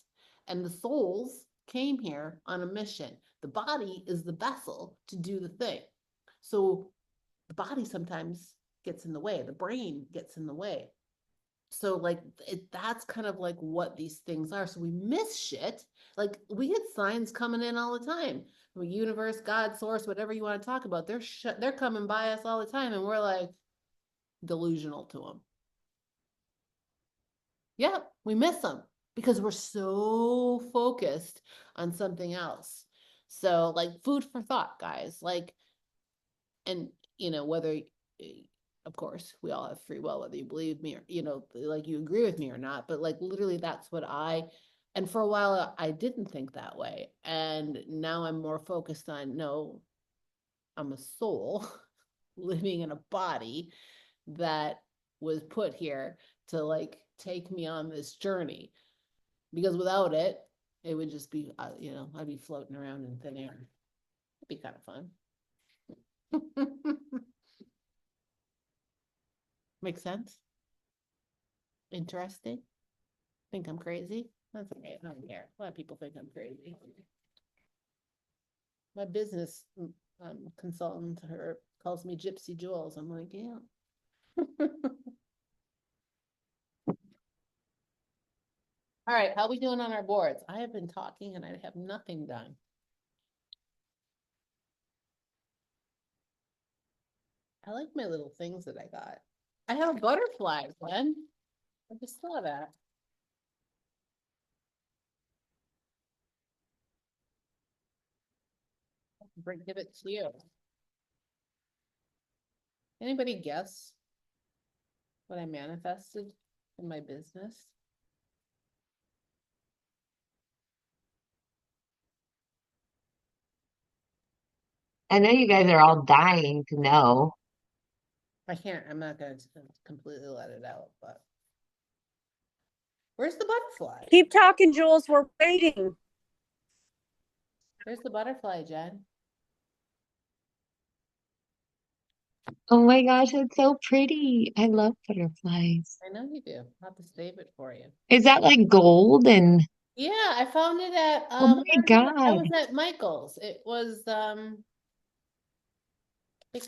and the souls came here on a mission. The body is the vessel to do the thing. So the body sometimes gets in the way. The brain gets in the way. So like that's kind of like what these things are. So we miss shit. Like we get signs coming in all the time. From universe, God, source, whatever you want to talk about. They're coming by us all the time, and we're like delusional to them. Yeah, we miss them because we're so focused on something else. So like food for thought, guys. Like, and whether of course we all have free will, whether you believe me or like you agree with me or not, but like literally that's what and for a while I didn't think that way, and now I'm more focused on, no, I'm a soul living in a body that was put here to like take me on this journey, because without it would just be I'd be floating around in thin air. It'd be kind of fun. Make sense? Interesting? Think I'm crazy? That's okay. I don't care. A lot of people think I'm crazy. My business consultant calls me Gypsy Jules. I'm like, yeah. All right, how are we doing on our boards? I have been talking and I have nothing done. I like my little things that I got. I have a butterfly, Glenn. I just saw that. Give it to you. Anybody guess what I manifested in my business? I know you guys are all dying to know. I'm not going to completely let it out, but where's the butterfly? Keep talking, Jules. We're waiting. Where's the butterfly, Jen? Oh my gosh, it's so pretty. I love butterflies. I know you do. I'll have to save it for you. Is that like gold and Yeah, I found it at oh my I God. was at Michael's. It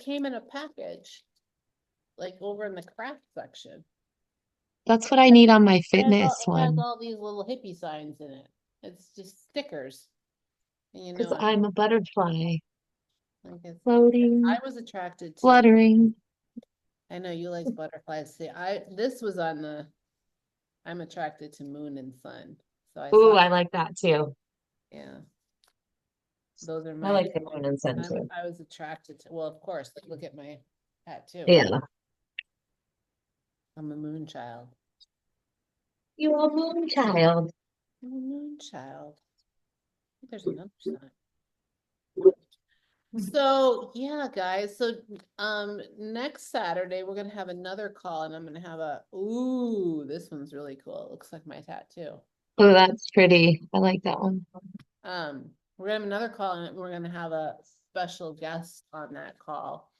came in a package, like over in the craft section. That's what I need on my It has fitness it has one. all these little hippie signs in it. It's just stickers. And you Because know, I'm a butterfly like I floating, was attracted to, fluttering. I know you like butterflies. See, this was on the, I'm attracted to moon and sun. So I Ooh, saw, I like that too. yeah, those are I my, like the moon and sun too. I was attracted to, well, of course, look at my tattoo. Yeah. I'm a moon child. You are moon child. I'm a moon child. There's another sign. So yeah, guys. So next Saturday we're gonna have another call and I'm gonna have ooh, this one's really cool. It looks like my tattoo. Oh, that's pretty. I like that one. We're gonna have another call and we're gonna have a special guest on that call.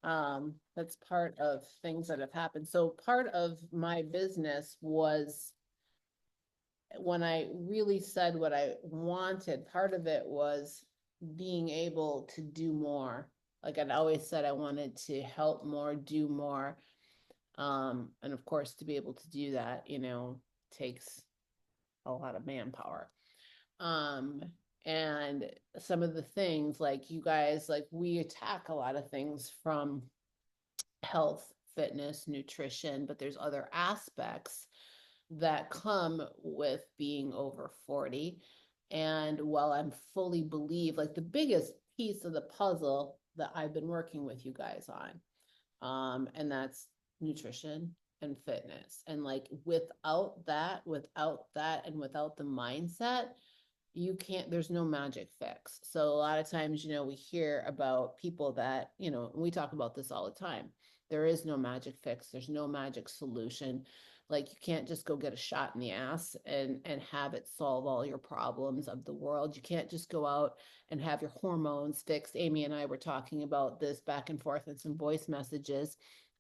That's part of things that have happened. So part of my business was when I really said what I wanted, part of it was being able to do more. Like I'd always said, I wanted to help more, do more. And of course, to be able to do that, takes a lot of manpower. Um, and some of the things like you guys, like we attack a lot of things from health, fitness, nutrition, but there's other aspects that come with being over 40. And while I'm fully believe, like the biggest piece of the puzzle that I've been working with you guys on, and that's nutrition and fitness. And like without that, and without the mindset, you can't, there's no magic fix. So a lot of times, we hear about people that, we talk about this all the time. There is no magic fix. There's no magic solution. Like you can't just go get a shot in the ass and have it solve all your problems of the world. You can't just go out and have your hormones fixed. Amy and I were talking about this back and forth in some voice messages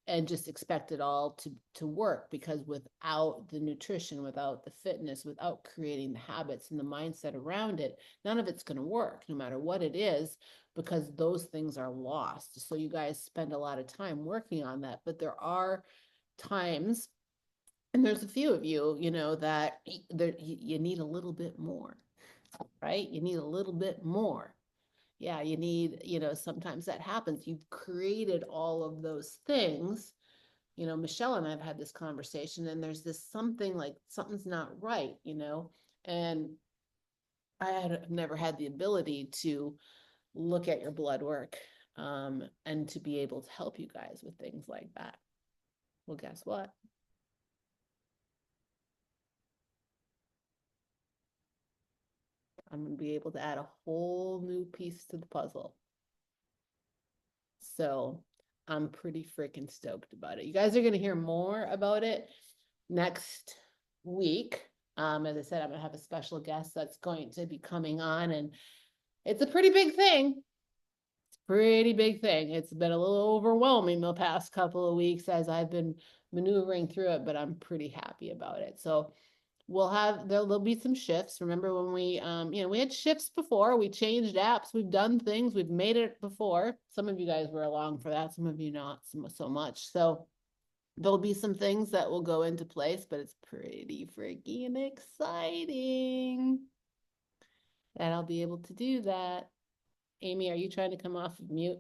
and just expect it all to work, because without the nutrition, without the fitness, without creating the habits and the mindset around it, none of it's going to work no matter what it is, because those things are lost. So you guys spend a lot of time working on that, but there are times, and there's a few of you, that you need a little bit more, right? You need a little bit more. Yeah, you need, sometimes that happens. You've created all of those things. Michelle and I've had this conversation, and there's this something like something's not right, and I had never had the ability to look at your blood work, and to be able to help you guys with things like that. Well, guess what? I'm going to be able to add a whole new piece to the puzzle. So I'm pretty freaking stoked about it. You guys are going to hear more about it next week. As I said, I'm going to have a special guest that's going to be coming on, and it's a pretty big thing. Pretty big thing. It's been a little overwhelming the past couple of weeks as I've been maneuvering through it, but I'm pretty happy about it. So there'll be some shifts. Remember when we had shifts before, we changed apps, we've done things, we've made it before. Some of you guys were along for that, some of you not so much. So there'll be some things that will go into place, but it's pretty freaking exciting that I'll be able to do that. Amy, are you trying to come off of mute?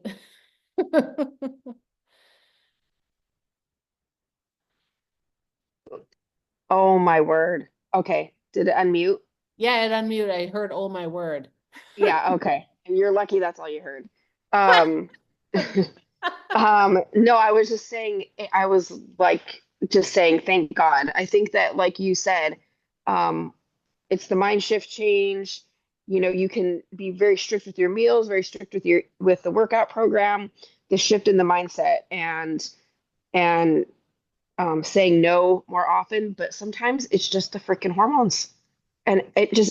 Oh my word. Okay. Did it unmute? Yeah, it unmute. I heard, oh my word. Yeah, okay. And you're lucky that's all you heard. Um, no, I was just saying, I was like, just saying, thank God. I think that, like you said, um, it's the mind shift change. You can be very strict with your meals, very strict with the workout program, the shift in the mindset and saying no more often, but sometimes it's just the freaking hormones. And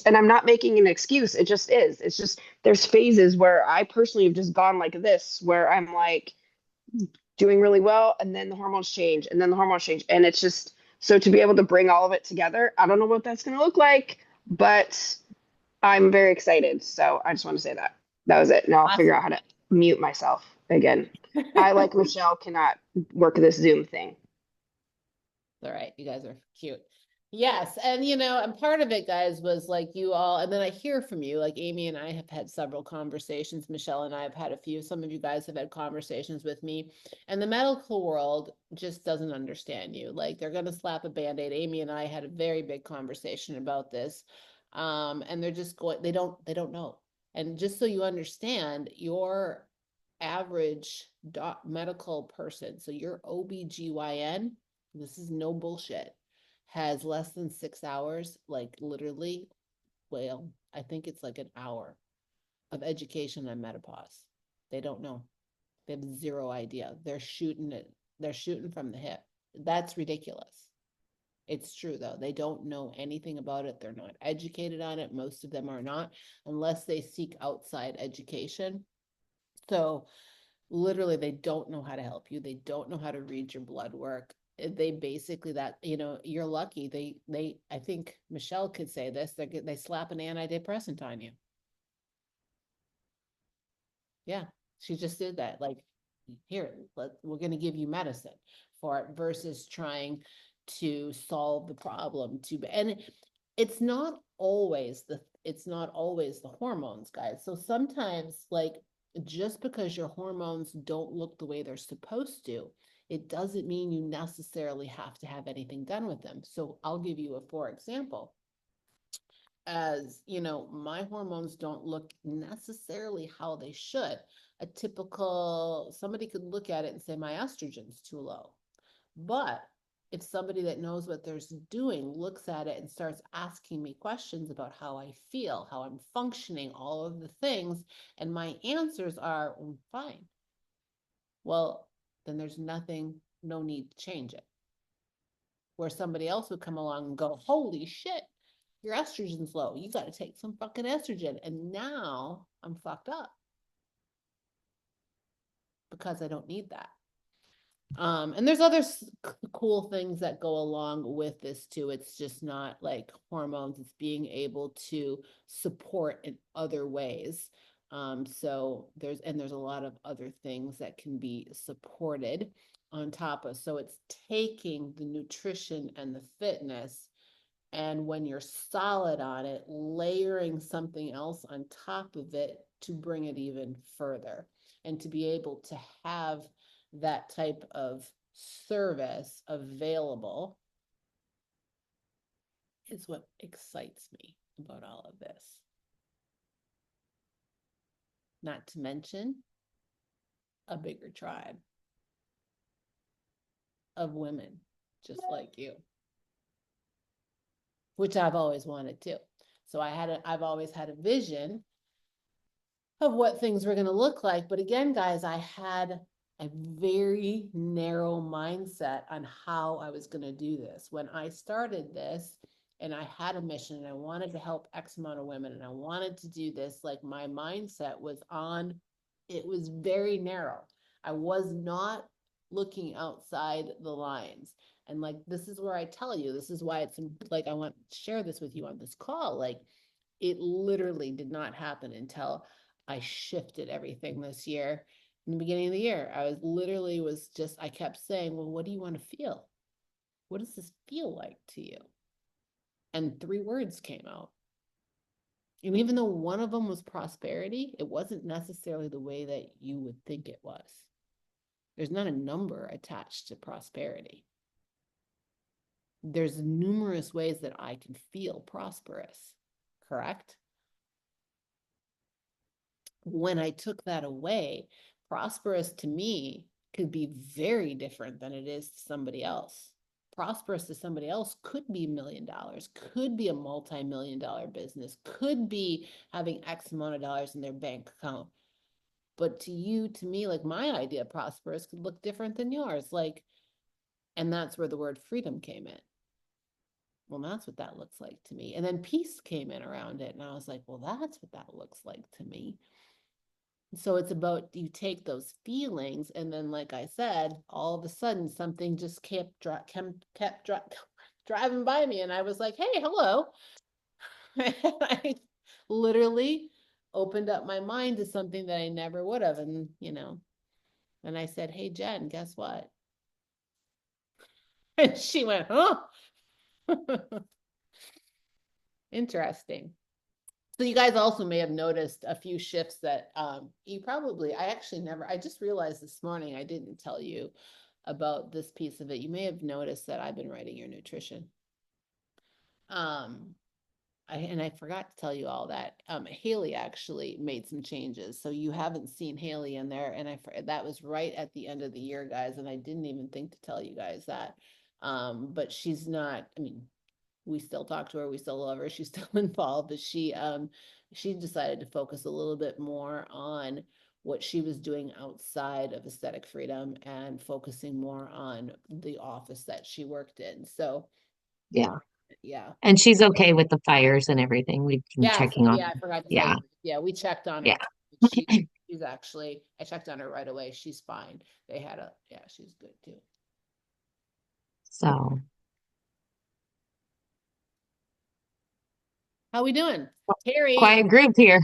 I'm not making an excuse. It just is. It's just there's phases where I personally have just gone like this, where I'm like doing really well, and then the hormones change, and then the hormones change. And it's just so to be able to bring all of it together, I don't know what that's gonna look like, but I'm very excited. So I just want to say that. That was it. Now I'll figure out how to mute myself again. I, like Michelle, cannot work this Zoom thing. All right, you guys are cute. Yes, and and part of it, guys, was like you all, and then I hear from you, like Amy and I have had several conversations. Michelle and I have had a few. Some of you guys have had conversations with me, and the medical world just doesn't understand you. Like they're gonna slap a band-aid. Amy and I had a very big conversation about this. And they're just going, they don't know. And just so you understand, your average medical person, so your OBGYN, this is no bullshit, has less than 6 hours, like literally, well, I think it's like an hour of education on menopause. They don't know. They have zero idea. They're shooting it. They're shooting from the hip. That's ridiculous. It's true though. They don't know anything about it. They're not educated on it. Most of them are not, unless they seek outside education. So literally they don't know how to help you. They don't know how to read your blood work. They basically, that you're lucky. They I think Michelle could say this, they slap an antidepressant on you. Yeah, she just did that. Like, here, we're going to give you medicine for it, versus trying to solve the problem. And it's not always the hormones, guys. So sometimes, like, just because your hormones don't look the way they're supposed to, it doesn't mean you necessarily have to have anything done with them. So I'll give you for example. As my hormones don't look necessarily how they should. Somebody could look at it and say my estrogen's too low. But if somebody that knows what they're doing looks at it and starts asking me questions about how I feel, how I'm functioning, all of the things, and my answers are fine, well, then there's no need to change it. Where somebody else would come along and go, holy shit, your estrogen's low. You got to take some fucking estrogen. And now I'm fucked up because I don't need that. And there's other cool things that go along with this too. It's just not like hormones. It's being able to support in other ways. So there's a lot of other things that can be supported on top of. So it's taking the nutrition and the fitness, and when you're solid on it, layering something else on top of it to bring it even further, and to be able to have that type of service available is what excites me about all of this. Not to mention a bigger tribe of women just like you, which I've always wanted to. So I've always had a vision of what things were going to look like. But again, guys, I had a very narrow mindset on how I was going to do this. When I started this and I had a mission and I wanted to help X amount of women and I wanted to do this, like my mindset was it was very narrow. I was not looking outside the lines. And like, this is where I tell you, this is why it's like, I want to share this with you on this call. Like, it literally did not happen until I shifted everything this year. In the beginning of the year, I kept saying, well, what do you want to feel? What does this feel like to you? And 3 words came out. And even though one of them was prosperity, it wasn't necessarily the way that you would think it was. There's not a number attached to prosperity. There's numerous ways that I can feel prosperous, correct? When I took that away, prosperous to me could be very different than it is to somebody else. Prosperous to somebody else could be $1 million, could be a multi-million-dollar business, could be having X amount of dollars in their bank account. But to you, to me, like my idea of prosperous could look different than yours. Like, and that's where the word freedom came in. Well, that's what that looks like to me. And then peace came in around it. And I was like, well, that's what that looks like to me. So it's about, you take those feelings, and then, like I said, all of a sudden something just kept driving by me, and I was like, hey, hello. I literally opened up my mind to something that I never would have. And I said, hey, Jen, guess what? And she went, huh? Interesting. So you guys also may have noticed a few shifts that you probably, I just realized this morning, I didn't tell you about this piece of it. You may have noticed that I've been writing your nutrition. I forgot to tell you all that. Haley actually made some changes. So you haven't seen Haley in there. And that was right at the end of the year, guys. And I didn't even think to tell you guys that. But she's not, I mean, we still talk to her, we still love her, she's still involved, but she decided to focus a little bit more on what she was doing outside of Aesthetic Freedom and focusing more on the office that she worked in. So Yeah. yeah. And she's okay with the fires and everything. We've been Yeah, checking on. yeah, I forgot to tell Yeah. you. Yeah, we checked on her. Yeah. She's actually, I checked on her right away. She's fine. Yeah, she's good too. So How we doing? Terry, quiet group here.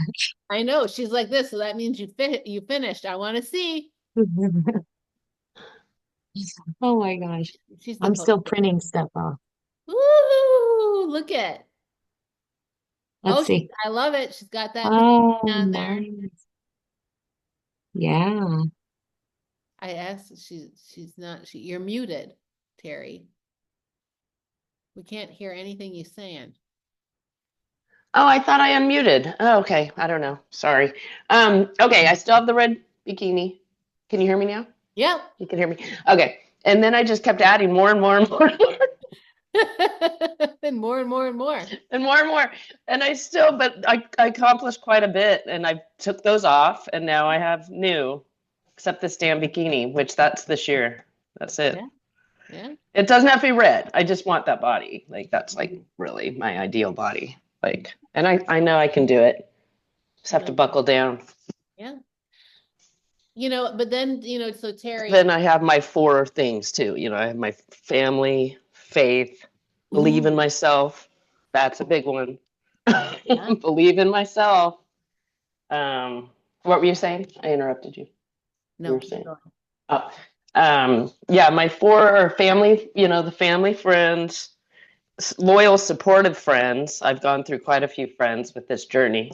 I know, she's like this, so that means you finished. I want to see. Oh my gosh. She's I'm still printing stuff off. Woo! Look at. Let's see. I love it. She's got that Oh, down there. nice. Yeah. I asked. She's not. You're muted, Terry. We can't hear anything you're saying. Oh, I thought I unmuted. Oh, okay. I don't know. Sorry. Okay, I still have the red bikini. Can you hear me now? Yep. You can hear me. Okay. And then I just kept adding more and more and more and more. And more and more and more. And more and more. And I accomplished quite a bit, and I took those off, and now I have new, except this damn bikini, which that's this year. That's it. Yeah. It doesn't have to be red. I just want that body. Like, that's like really my ideal body. Like, and I know I can do it. Just have to buckle down. Yeah. But then, so Terry. Then I have my 4 things too. I have my family, faith, believe in myself. That's a big one. Yeah. Believe in myself. What were you saying? I interrupted you. No. You were saying. Oh, yeah, my 4 are family, the family, friends, loyal, supportive friends. I've gone through quite a few friends with this journey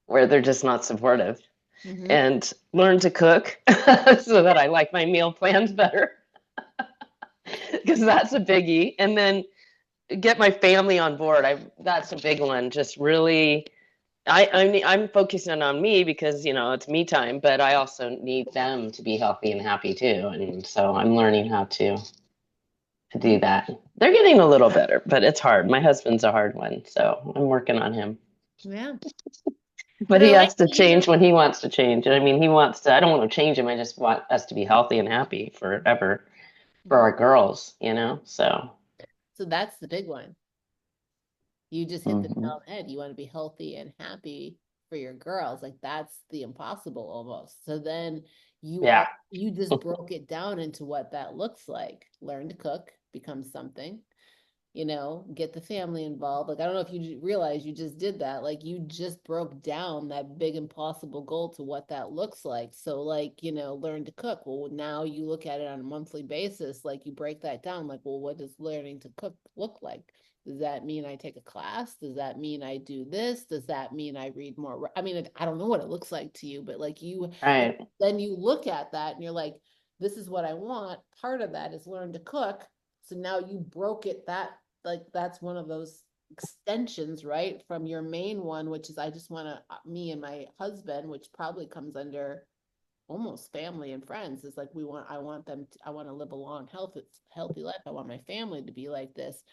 where they're just not supportive. Mm-hmm. And learn to cook so that I like my meal plans better, because that's a biggie. And then get my family on board. That's a big one. Just really, I'm focusing on me because it's me time, but I also need them to be healthy and happy too. And so I'm learning how to do that. They're getting a little better, but it's hard. My husband's a hard one, so I'm working on him. Yeah. But he has to change when he wants to change. And I mean, I don't want to change him. I just want us to be healthy and happy forever for our girls, so. So that's the big one. You just hit the nail on the head. You want to be healthy and happy for your girls. Like, that's the impossible almost. So then you just broke it down into what that looks like. Learn to cook, become something. Get the family involved. Like, I don't know if you realize you just did that. Like, you just broke down that big impossible goal to what that looks like. So, like, learn to cook. Well, now you look at it on a monthly basis. Like, you break that down. Like, well, what does learning to cook look like? Does that mean I take a class? Does that mean I do this? Does that mean I read more? I mean, I don't know what it looks like to you, but like then you look at that and you're like, this is what I want. Part of that is learn to cook. So now you broke it that's one of those extensions, right? From your main one, which is I just want to, me and my husband, which probably comes under almost family and friends, is like, I want to live a long, healthy life. I want my family to be like this.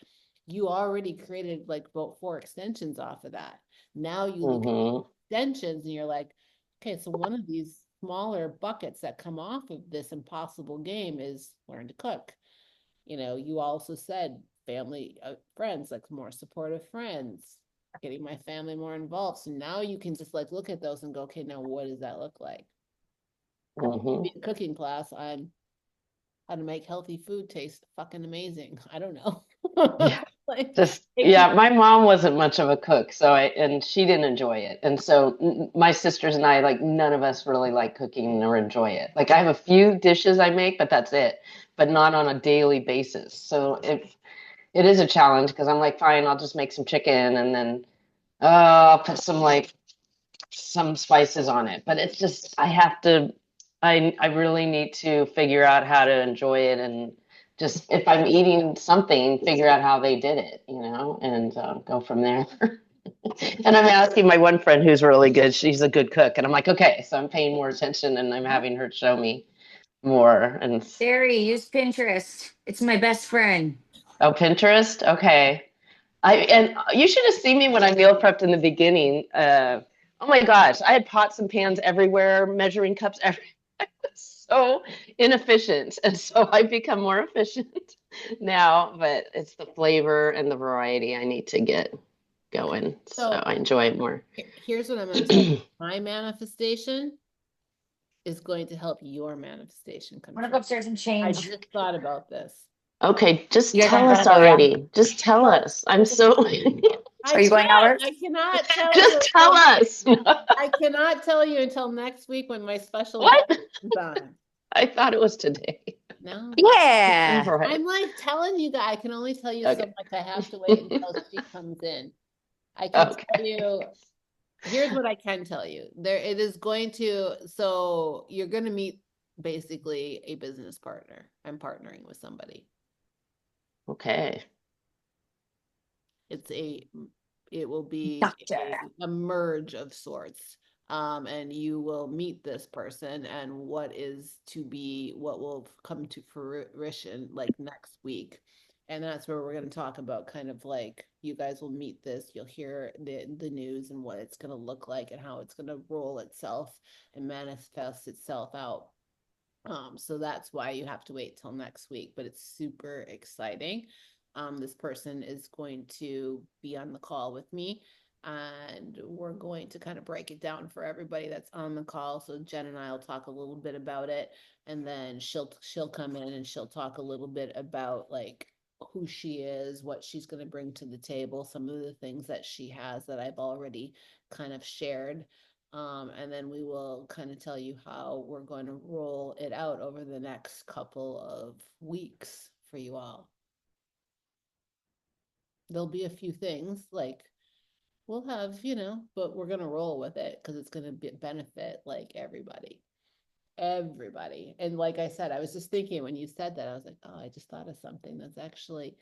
You already created like about 4 extensions off of that. Now you look at the extensions and you're like, okay, so one of these smaller buckets that come off of this impossible game is learn to cook. You also said family, friends, like more supportive friends, getting my family more involved. So now you can just like look at those and go, okay, now what does that look like? Maybe a cooking class on how to make healthy food taste fucking amazing. I don't know. My mom wasn't much of a cook, and she didn't enjoy it. And so my sisters and I, like, none of us really like cooking or enjoy it. Like, I have a few dishes I make, but that's it. but not on a daily basis. So if it is a challenge, because I'm like, fine, I'll just make some chicken and then I'll put some spices on it. But it's just I have to I really need to figure out how to enjoy it, and just if I'm eating something, figure out how they did it, and go from there. And I'm asking my one friend who's really good. She's a good cook, and I'm like, okay, so I'm paying more attention, and I'm having her show me more. And Sherry, use Pinterest. It's my best friend. oh, Pinterest, okay. And you should have seen me when I meal prepped in the beginning. Oh my gosh, I had pots and pans everywhere, measuring cups everywhere. I was so inefficient, and so I've become more efficient now. But it's the flavor and the variety I need to get going, so I enjoy it more. Here's what I'm going to tell you. My manifestation is going to help your manifestation come I'm gonna true. go upstairs and I change. just thought about this. Okay, just You guys tell aren't us gonna go, yeah? already. Just tell us. I'm so. Are you going, Albert? I cannot tell you. Just tell us. I cannot tell you until next week when my special What? guest is on. I thought it was today. No. Yeah. All right. I'm like telling you guys, I can only tell you so Okay. much. I have to wait until she comes in. I can tell you, here's what I can tell you. It is going to, so you're going to meet basically a business partner. I'm partnering with somebody. Okay. It will be Doctor. a merge of sorts. And you will meet this person, and what will come to fruition like next week. And that's where we're going to talk about kind of like, you guys will meet this, you'll hear the news and what it's going to look like and how it's going to roll itself and manifest itself out. So that's why you have to wait till next week, but it's super exciting. This person is going to be on the call with me, and we're going to kind of break it down for everybody that's on the call. So Jen and I will talk a little bit about it, and then she'll come in and she'll talk a little bit about like who she is, what she's going to bring to the table, some of the things that she has that I've already kind of shared. And then we will kind of tell you how we're going to roll it out over the next couple of weeks for you all. There'll be a few things like we'll have, but we're going to roll with it because it's going to benefit like everybody. And like I said, I was just thinking when you said that, I was like, oh, I just thought of something that's actually,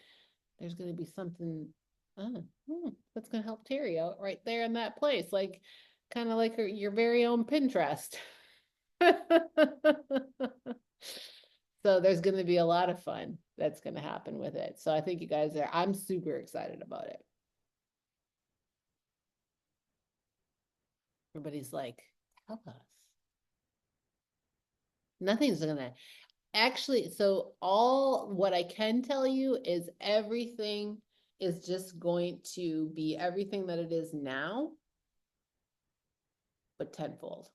there's going to be something that's going to help Terry out right there in that place. Like kind of like your very own Pinterest. So there's going to be a lot of fun that's going to happen with it. So I think you guys I'm super excited about it. Everybody's like, tell us. Nothing's going to actually, so all what I can tell you is everything is just going to be everything that it is now, but tenfold.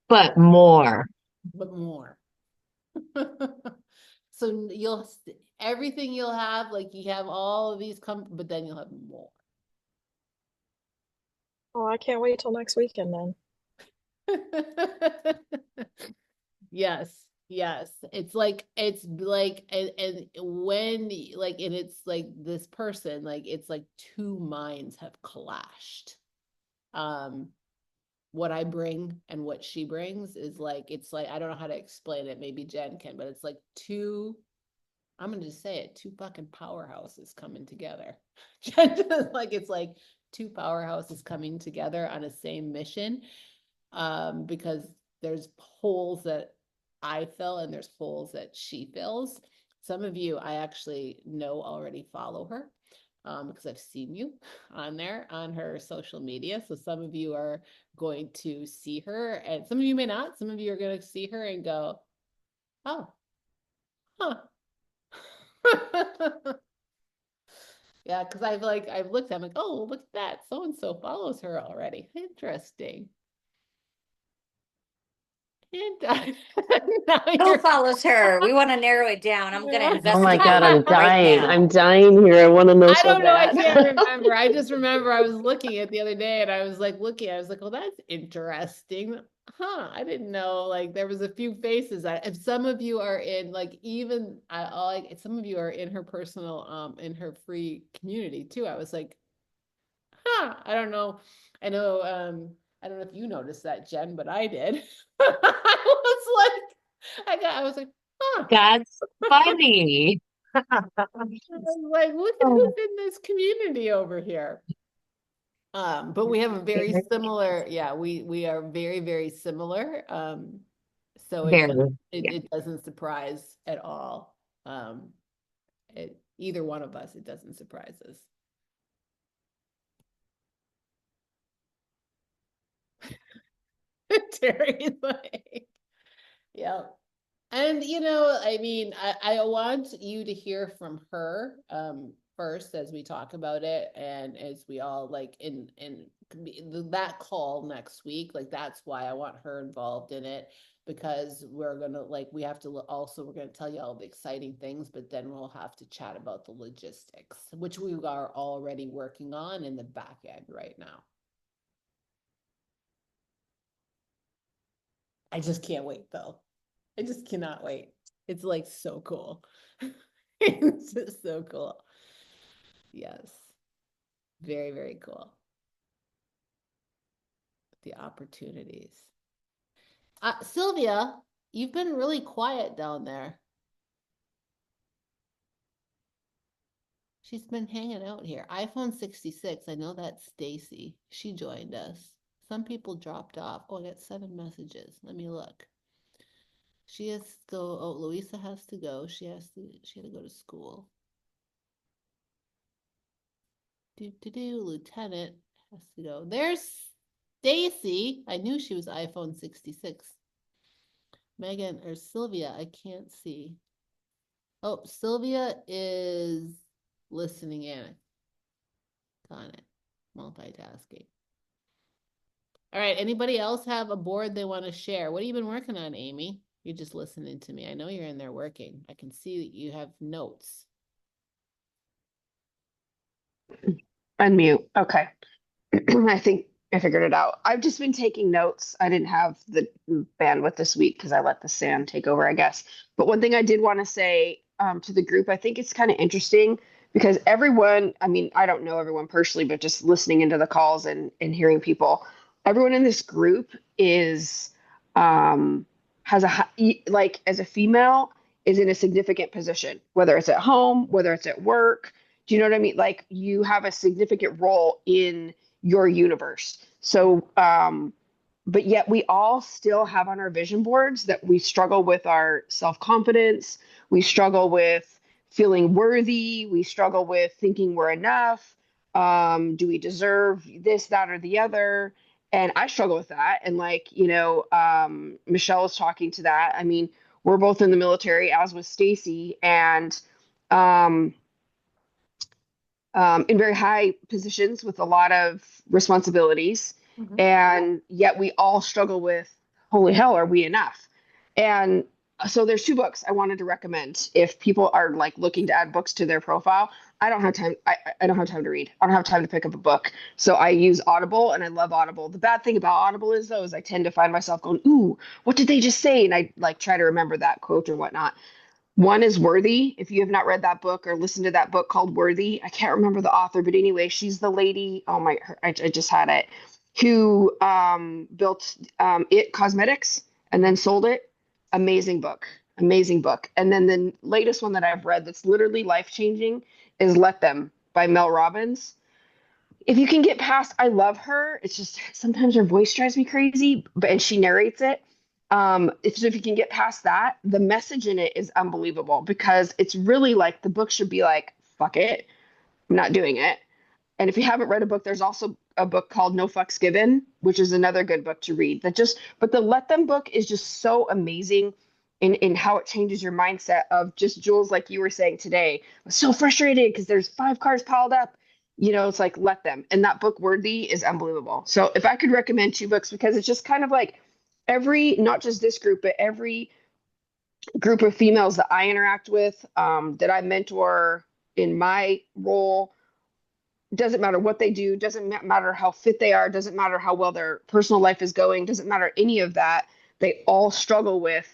But more. But more. So everything you'll have, like you have all of these but then you'll have more. Oh, I can't wait till next weekend then. Yes. It's like and when like, and it's like this person, like it's like two minds have clashed. What I bring and what she brings is like, it's like, I don't know how to explain it. Maybe Jen can, but it's like I'm going to just say it, two fucking powerhouses coming together. Like, it's like two powerhouses coming together on a same mission. Because there's holes that I fill and there's holes that she fills. Some of you, I actually know already follow her. Because I've seen you on her social media. So some of you are going to see her, and some of you may not. Some of you are going to see her and go, oh, huh. Yeah, because I've looked, I'm like, oh, look at that. So-and-so follows her already. Interesting. And Who follows her? We want to narrow it down. I'm going to investigate. Oh my God, I'm right dying. now. I'm dying here. I want to know I so don't know. I bad. can't remember. I just remember I was looking at the other day and I was like, oh, that's interesting. I didn't know, like, there was a few faces. If some of you are in, like, even, some of you are in her personal, in her free community too. I was like, I don't know. I know, I don't know if you noticed that, Jen, but I did. I was like, That's funny. I was like, look at Oh, who's in this community over here. But we have a very similar, yeah, we are very, very similar. So very, yeah. it doesn't surprise at all. Either one of us, it doesn't surprise us. Terry's like, yeah. And I mean, I want you to hear from her first as we talk about it, and as we all like in that call next week. Like, that's why I want her involved in it, because we're gonna, like, we have to also, we're gonna tell you all the exciting things, but then we'll have to chat about the logistics, which we are already working on in the back end right now. I just can't wait though. I just cannot wait. It's like so cool. It's just so cool. Yes. Very, very cool. The opportunities. Sylvia, you've been really quiet down there. She's been hanging out here. iPhone 66. I know that's Stacy. She joined us. Some people dropped off. Oh, I got 7 messages. Let me look. She has to go. Oh, Louisa has to go. She had to go to school. Lieutenant has to go. There's Stacy. I knew she was iPhone 66. Megan or Sylvia, I can't see. Oh, Sylvia is listening in. Got it. Multitasking. All right. Anybody else have a board they want to share? What have you been working on, Amy? You're just listening to me. I know you're in there working. I can see that you have notes. Unmute. Okay. I think I figured it out. I've just been taking notes. I didn't have the bandwidth this week because I let the sand take over, I guess. But one thing I did want to say to the group, I think it's kind of interesting because everyone, I mean, I don't know everyone personally, but just listening into the calls and hearing people, everyone in this group is has like as a female is in a significant position, whether it's at home, whether it's at work. Do you know what I mean? Like, you have a significant role in your universe. So, but yet we all still have on our vision boards that we struggle with our self-confidence. We struggle with feeling worthy. We struggle with thinking we're enough. Do we deserve this, that, or the other? And I struggle with that. And like, Michelle was talking to that. I mean, we're both in the military, as was Stacy, and in very high positions with a lot of responsibilities. Mm-hmm. And yet we all struggle with, holy hell, are we enough? And so there's 2 books I wanted to recommend if people are like looking to add books to their profile. I don't have time. I don't have time to read. I don't have time to pick up a book. So I use Audible, and I love Audible. The bad thing about Audible is I tend to find myself going, ooh, what did they just say? And I like try to remember that quote or whatnot. One is Worthy. If you have not read that book or listened to that book called Worthy, I can't remember the author, but anyway, she's the lady. Oh my, I just had it. Who built It Cosmetics and then sold it. Amazing book. Amazing book. And then the latest one that I've read that's literally life changing is Let Them by Mel Robbins. If you can get past, I love her. It's just sometimes her voice drives me crazy, and she narrates it. If you can get past that, the message in it is unbelievable because it's really like the book should be like, fuck it, I'm not doing it. And if you haven't read a book, there's also a book called No Fucks Given, which is another good book to read. But the Let Them book is just so amazing in how it changes your mindset of just, Jules, like you were saying today, I'm so frustrated because there's 5 cars piled up. It's like, let them. And that book, Worthy, is unbelievable. So if I could recommend 2 books, because it's just kind of like not just this group, but every group of females that I interact with, that I mentor in my role, doesn't matter what they do, doesn't matter how fit they are, doesn't matter how well their personal life is going, doesn't matter any of that. They all struggle with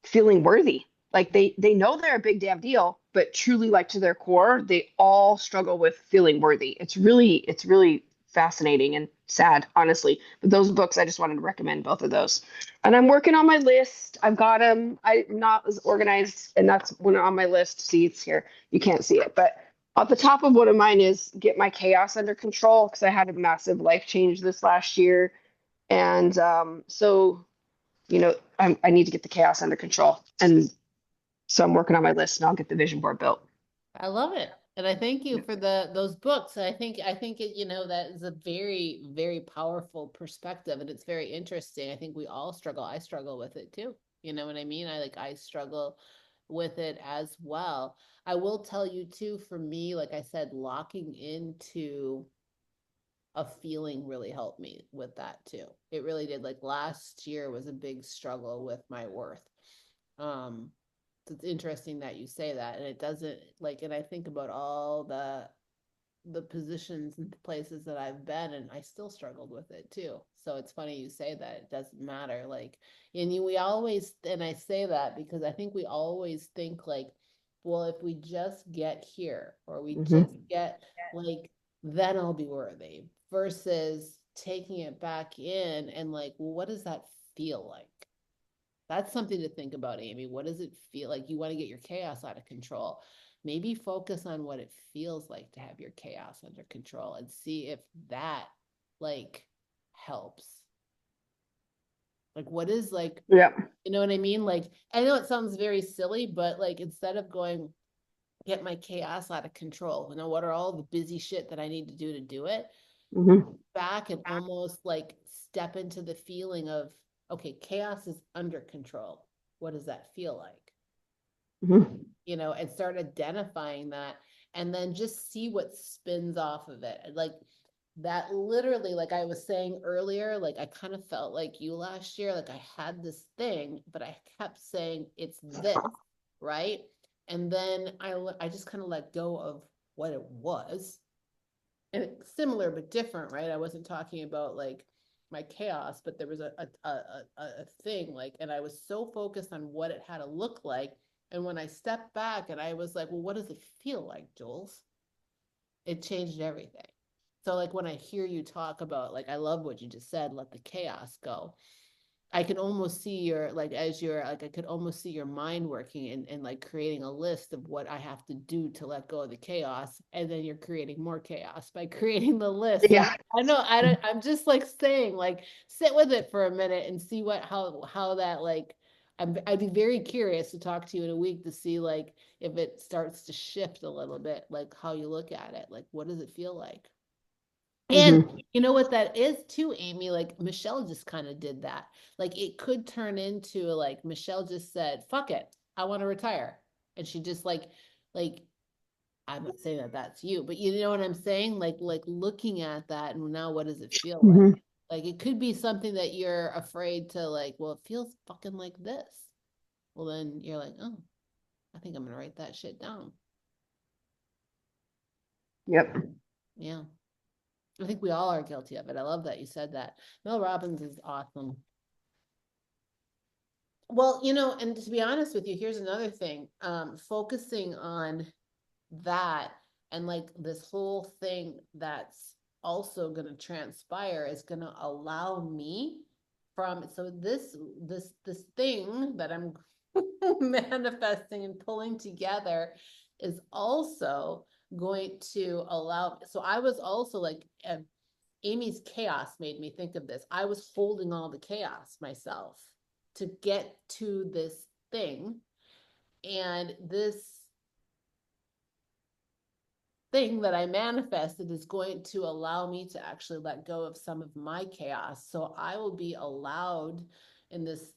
feeling worthy. Like they know they're a big damn deal, but truly like to their core, they all struggle with feeling worthy. It's really fascinating and sad, honestly. But those books, I just wanted to recommend both of those. And I'm working on my list. I've got them. I'm not as organized, and that's one on my list. See, it's here. You can't see it, but at the top of one of mine is get my chaos under control because I had a massive life change this last year. And so I need to get the chaos under control. And so I'm working on my list and I'll get the vision board built. I love it. And I thank you for those books. I think it, that is a very, very powerful perspective, and it's very interesting. I think we all struggle. I struggle with it too. You know what I mean? I struggle with it as well. I will tell you too, for me, like I said, locking into a feeling really helped me with that too. It really did. Like last year was a big struggle with my worth. Um, so it's interesting that you say that, and it doesn't like, and I think about all the positions and places that I've been, and I still struggled with it too. So it's funny you say that it doesn't matter. Like, we always, and I say that because I think we always think like, well, if we just get here, or we just get like, then I'll be worthy, versus taking it back in and like, well, what does that feel like? That's something to think about, Amy. What does it feel like? You want to get your chaos out of control. Maybe focus on what it feels like to have your chaos under control and see if that like helps. Like what is like, Yeah. you know what I mean? Like, I know it sounds very silly, but like instead of going, get my chaos out of control, what are all the busy shit that I need to do it? Back and almost like step into the feeling of, okay, chaos is under control. What does that feel like? And start identifying that, and then just see what spins off of it. Like that literally, like I was saying earlier, like I kind of felt like you last year, like I had this thing, but I kept saying it's this, right? And then I just kind of let go of what it was. And it's similar but different, right? I wasn't talking about like my chaos, but there was a thing like, and I was so focused on what it had to look like. And when I stepped back and I was like, well, what does it feel like, Jules? It changed everything. So like when I hear you talk about, like, I love what you just said, let the chaos go. I can almost see your, like, as you're like, I could almost see your mind working and like creating a list of what I have to do to let go of the chaos. And then you're creating more chaos by creating the list. So Yeah. I know, I'm just like saying, like, sit with it for a minute and see how that, like, I'd be very curious to talk to you in a week to see like if it starts to shift a little bit, like how you look at it, like what does it feel like? And you know what that is too, Amy? Like Michelle just kind of did that. Like it could turn into like Michelle just said, "Fuck it, I want to retire," and she just like I'm not saying that that's you, but you know what I'm saying? Like looking at that, and now what does it feel like? Like it could be something that you're afraid to like. Well, it feels fucking like this. Well, then you're like, oh, I think I'm gonna write that shit down. Yep. Yeah. I think we all are guilty of it. I love that you said that. Mel Robbins is awesome. Well, and to be honest with you, here's another thing. Focusing on that and like this whole thing that's also going to transpire is going to allow me so this thing that I'm manifesting and pulling together is also going to allow. So I was also like, Amy's chaos made me think of this. I was holding all the chaos myself to get to this thing. And this thing that I manifested is going to allow me to actually let go of some of my chaos. So I will be allowed in this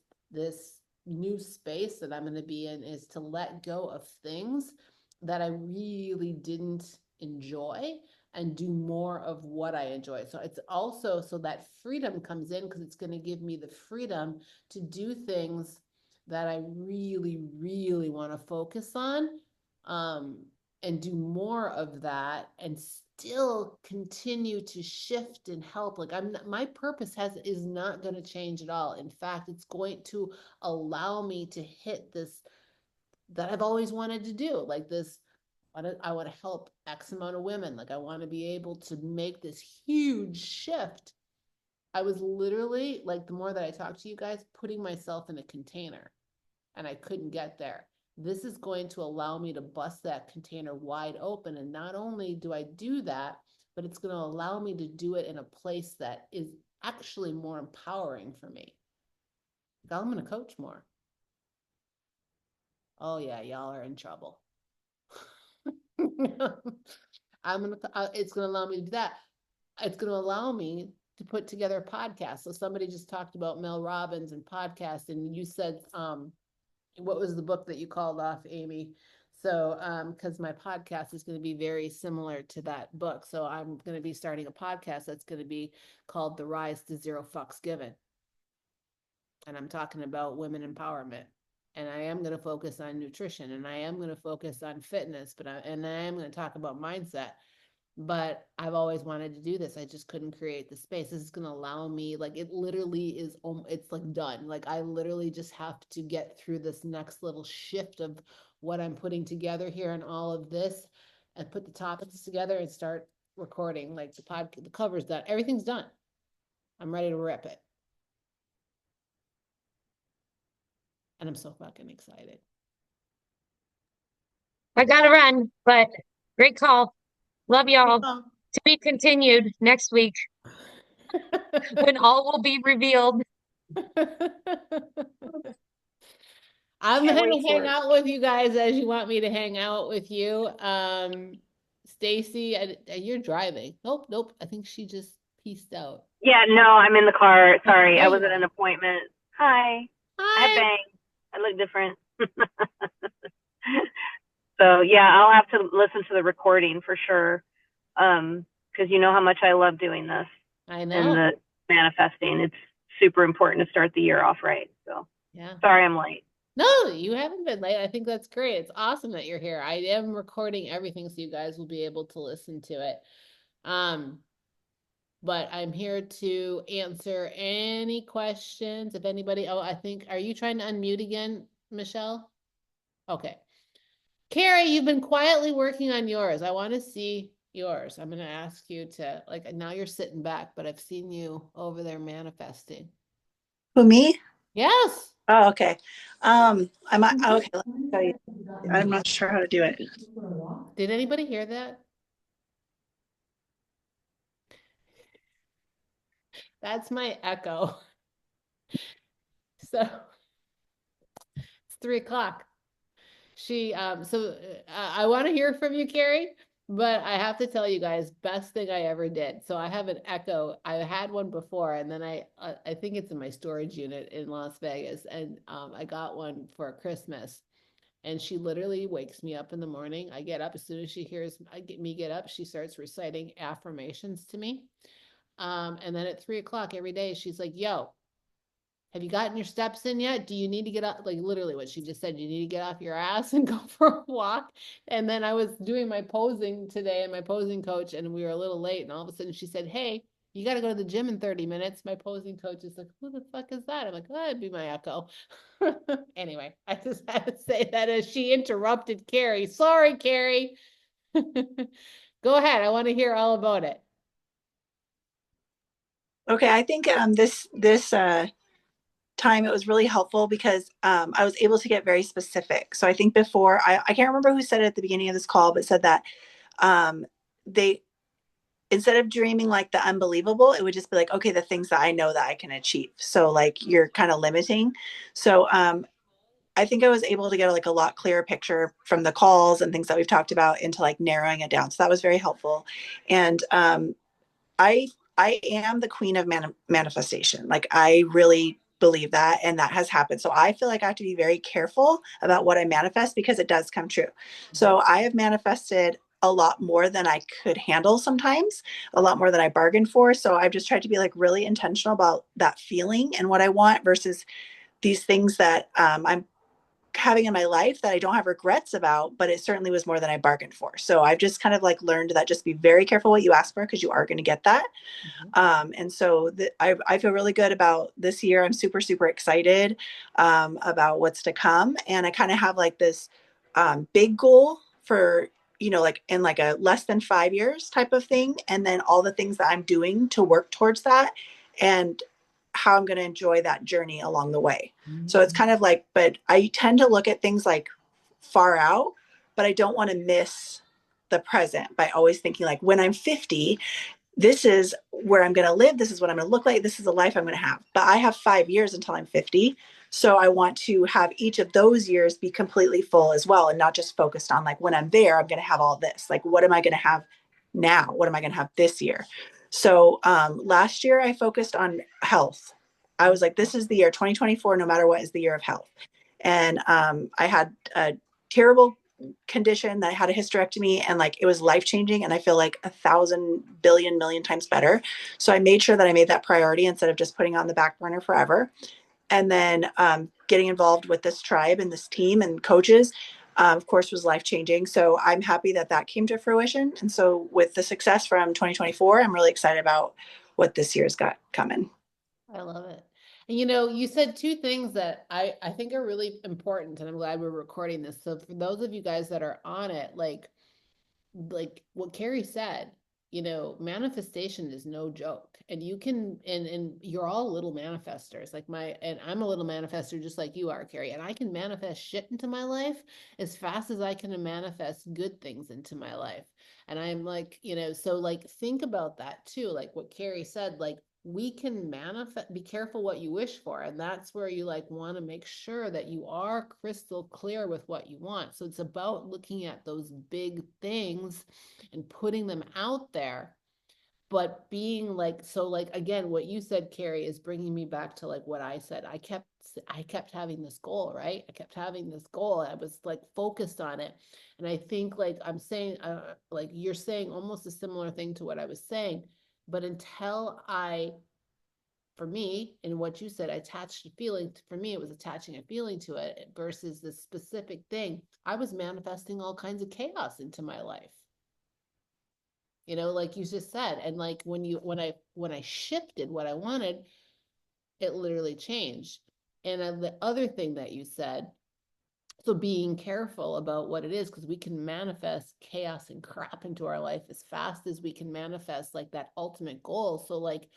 new space that I'm going to be in is to let go of things that I really didn't enjoy and do more of what I enjoy. So it's also so that freedom comes in because it's going to give me the freedom to do things that I really, really want to focus on. And do more of that still continue to shift and help. Like my purpose is not going to change at all. In fact, it's going to allow me to hit this that I've always wanted to do, like this. I want to help X amount of women. Like I want to be able to make this huge shift. I was literally, like, the more that I talk to you guys, putting myself in a container, and I couldn't get there. This is going to allow me to bust that container wide open. And not only do I do that, but it's going to allow me to do it in a place that is actually more empowering for me. Like, I'm going to coach more. Oh yeah, y'all are in trouble. It's going to allow me to do that. It's going to allow me to put together a podcast. So somebody just talked about Mel Robbins and podcast, and you said, what was the book that you called off, Amy? So, because my podcast is going to be very similar to that book. So I'm going to be starting a podcast that's going to be called The Rise to Zero Fucks Given. And I'm talking about women empowerment. And I am going to focus on nutrition, and I am going to focus on fitness, and I am going to talk about mindset. But I've always wanted to do this. I just couldn't create the space. This is going to allow me, like, it literally is, it's like done. Like, I literally just have to get through this next little shift of what I'm putting together here and all of this, and put the topics together and start recording. Like, the cover's done. Everything's done. I'm ready to rip it. And I'm so fucking excited. I gotta run, but great call. Love y'all. To be continued next week when all will be revealed. I'm Can't going wait to for hang it. out with you guys as you want me to hang out with you. Stacy, you're driving. Nope. I think she just pieced out. Yeah, no, I'm in the car. Sorry, There I was you at an are. appointment. Hi. I have Hi. bangs. I look different. So yeah, I'll have to listen to the recording for sure. Because you know how much I love doing this I and know. the manifesting. It's super important to start the year off right. So Yeah. sorry I'm late. No, you haven't been late. I think that's great. It's awesome that you're here. I am recording everything so you guys will be able to listen to it. But I'm here to answer any questions. If anybody, are you trying to unmute again, Michelle? Okay. Carrie, you've been quietly working on yours. I want to see yours. I'm going to ask you to, like, now you're sitting back, but I've seen you over there manifesting. Who, me? Yes. Oh, okay. Okay, let me tell you. I'm not sure how to do it. Did anybody hear that? That's my echo. So it's 3:00. I want to hear from you, Carrie, but I have to tell you guys, best thing I ever did. So I have an echo. I had one before, and then I think it's in my storage unit in Las Vegas, and I got one for Christmas. And she literally wakes me up in the morning. I get up as soon as she hears me get up. She starts reciting affirmations to me. And then at 3:00 every day, she's like, "Yo, have you gotten your steps in yet? Do you need to get up?" Like, literally what she just said, you need to get off your ass and go for a walk. And then I was doing my posing today and my posing coach, and we were a little late. And all of a sudden she said, "Hey, you got to go to the gym in 30 minutes. My posing coach is like, "Who the fuck is that?" I'm like, "Oh, that'd be my echo." Anyway, I just had to say that as she interrupted Carrie. Sorry, Carrie. Go ahead. I want to hear all about it. Okay, I think this time it was really helpful because I was able to get very specific. So I think before I can't remember who said it at the beginning of this call, but said that they, instead of dreaming like the unbelievable, it would just be like, okay, the things that I know that I can achieve. So like you're kind of limiting. So I think I was able to get like a lot clearer picture from the calls and things that we've talked about into like narrowing it down. So that was very helpful. And I am the queen of manifestation. Like I really believe that, and that has happened. So I feel like I have to be very careful about what I manifest because it does come true. So I have manifested a lot more than I could handle sometimes, a lot more than I bargained for. So I've just tried to be like really intentional about that feeling and what I want versus these things that I'm having in my life that I don't have regrets about, but it certainly was more than I bargained for. So I've just kind of like learned that just be very careful what you ask for because you are going to get that. And so I feel really good about this year. I'm super, super excited about what's to come. And I kind of have like this big goal for, you know, like in like a less than 5 years type of thing. And then all the things that I'm doing to work towards that and how I'm going to enjoy that journey along the way. So it's kind of like, but I tend to look at things like far out, but I don't want to miss the present by always thinking like when I'm 50, this is where I'm going to live. This is what I'm going to look like. This is the life I'm going to have. But I have 5 years until I'm 50. So I want to have each of those years be completely full as well and not just focused on like when I'm there, I'm going to have all this. Like, what am I going to have now? What am I going to have this year? So last year I focused on health. I was like, this is the year 2024, no matter what, is the year of health. And I had a terrible condition that I had a hysterectomy and like it was life-changing and I feel like 1,000 billion million times better. So I made sure that I made that priority instead of just putting it on the back burner forever. And then getting involved with this tribe and this team and coaches, of course, was life-changing. So I'm happy that that came to fruition. And so with the success from 2024, I'm really excited about what this year's got coming. I love it. And you know, you said two things that I think are really important, and I'm glad we're recording this. So for those of you guys that are on it, like what Carrie said, you know, manifestation is no joke. And you can and you're all little manifestors. Like and I'm a little manifester just like you are, Carrie. And I can manifest shit into my life as fast as I can manifest good things into my life. And I'm like, you know, so like think about that too. Like what Carrie said, like we can manifest, be careful what you wish for. And that's where you like want to make sure that you are crystal clear with what you want. So it's about looking at those big things and putting them out there, but being like, so like, again, what you said, Carrie, is bringing me back to like what I said. I kept having this goal, right? I kept having this goal. I was like focused on it. And I think like I'm saying, like you're saying almost a similar thing to what I was saying. But until for me, in what you said, I attached a feeling. For me, it was attaching a feeling to it versus the specific thing. I was manifesting all kinds of chaos into my life. You know, like you just said, and like when I shifted what I wanted, it literally changed. And the other thing that you said, so being careful about what it is, because we can manifest chaos and crap into our life as fast as we can manifest like that ultimate goal. So like,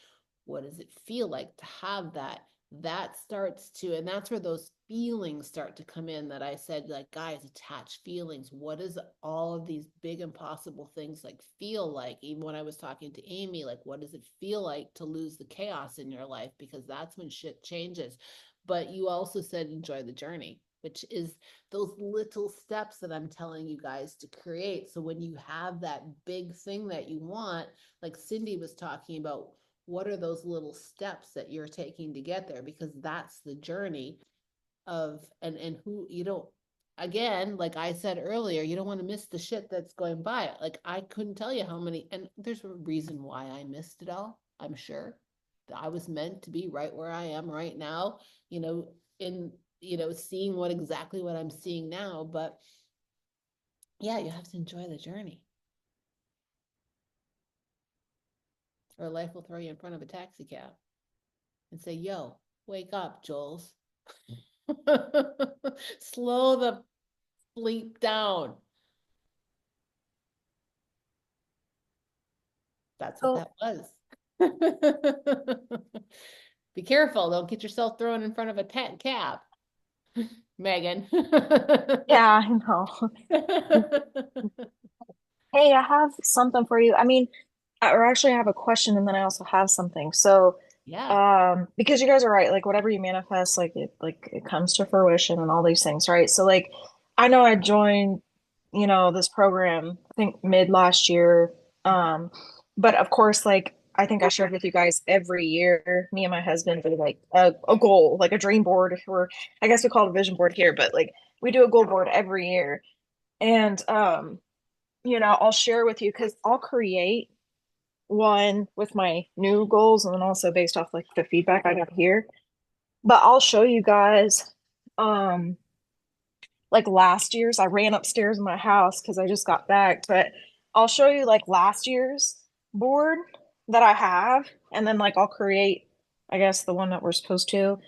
what does it feel like to have that? That starts to, and that's where those feelings start to come in that I said, like, guys, attach feelings. What does all of these big impossible things like feel like? Even when I was talking to Amy, like, what does it feel like to lose the chaos in your life? Because that's when shit changes. But you also said, enjoy the journey, which is those little steps that I'm telling you guys to create. So when you have that big thing that you want, like Cindy was talking about, what are those little steps that you're taking to get there? Because that's the journey of, and who you don't, again, like I said earlier, you don't want to miss the shit that's going by. Like I couldn't tell you how many, and there's a reason why I missed it all, I'm sure. I was meant to be right where I am right now, you know, in, you know, seeing exactly what I'm seeing now. But yeah, you have to enjoy the journey, or life will throw you in front of a taxi cab and say, yo, wake up, Jules. Slow the bleep down. That's what that was. Be careful. Don't get yourself thrown in front of a cab. Megan. Yeah, I know. Hey, I have something for you. I mean, or actually I have a question and then I also have something. So, Yeah. because you guys are right, like whatever you manifest, like it comes to fruition and all these things, right? So like I know I joined, you know, this program, I think mid last year. But of course, like I think I shared with you guys every year, me and my husband do like a goal, like a dream board, or I guess we call it a vision board here, but like we do a goal board every year. And you know, I'll share with you because I'll create one with my new goals and then also based off like the feedback I got here. But I'll show you guys like last year's. I ran upstairs in my house because I just got back, but I'll show you like last year's board that I have, and then like I'll create, I guess, the one that we're supposed to.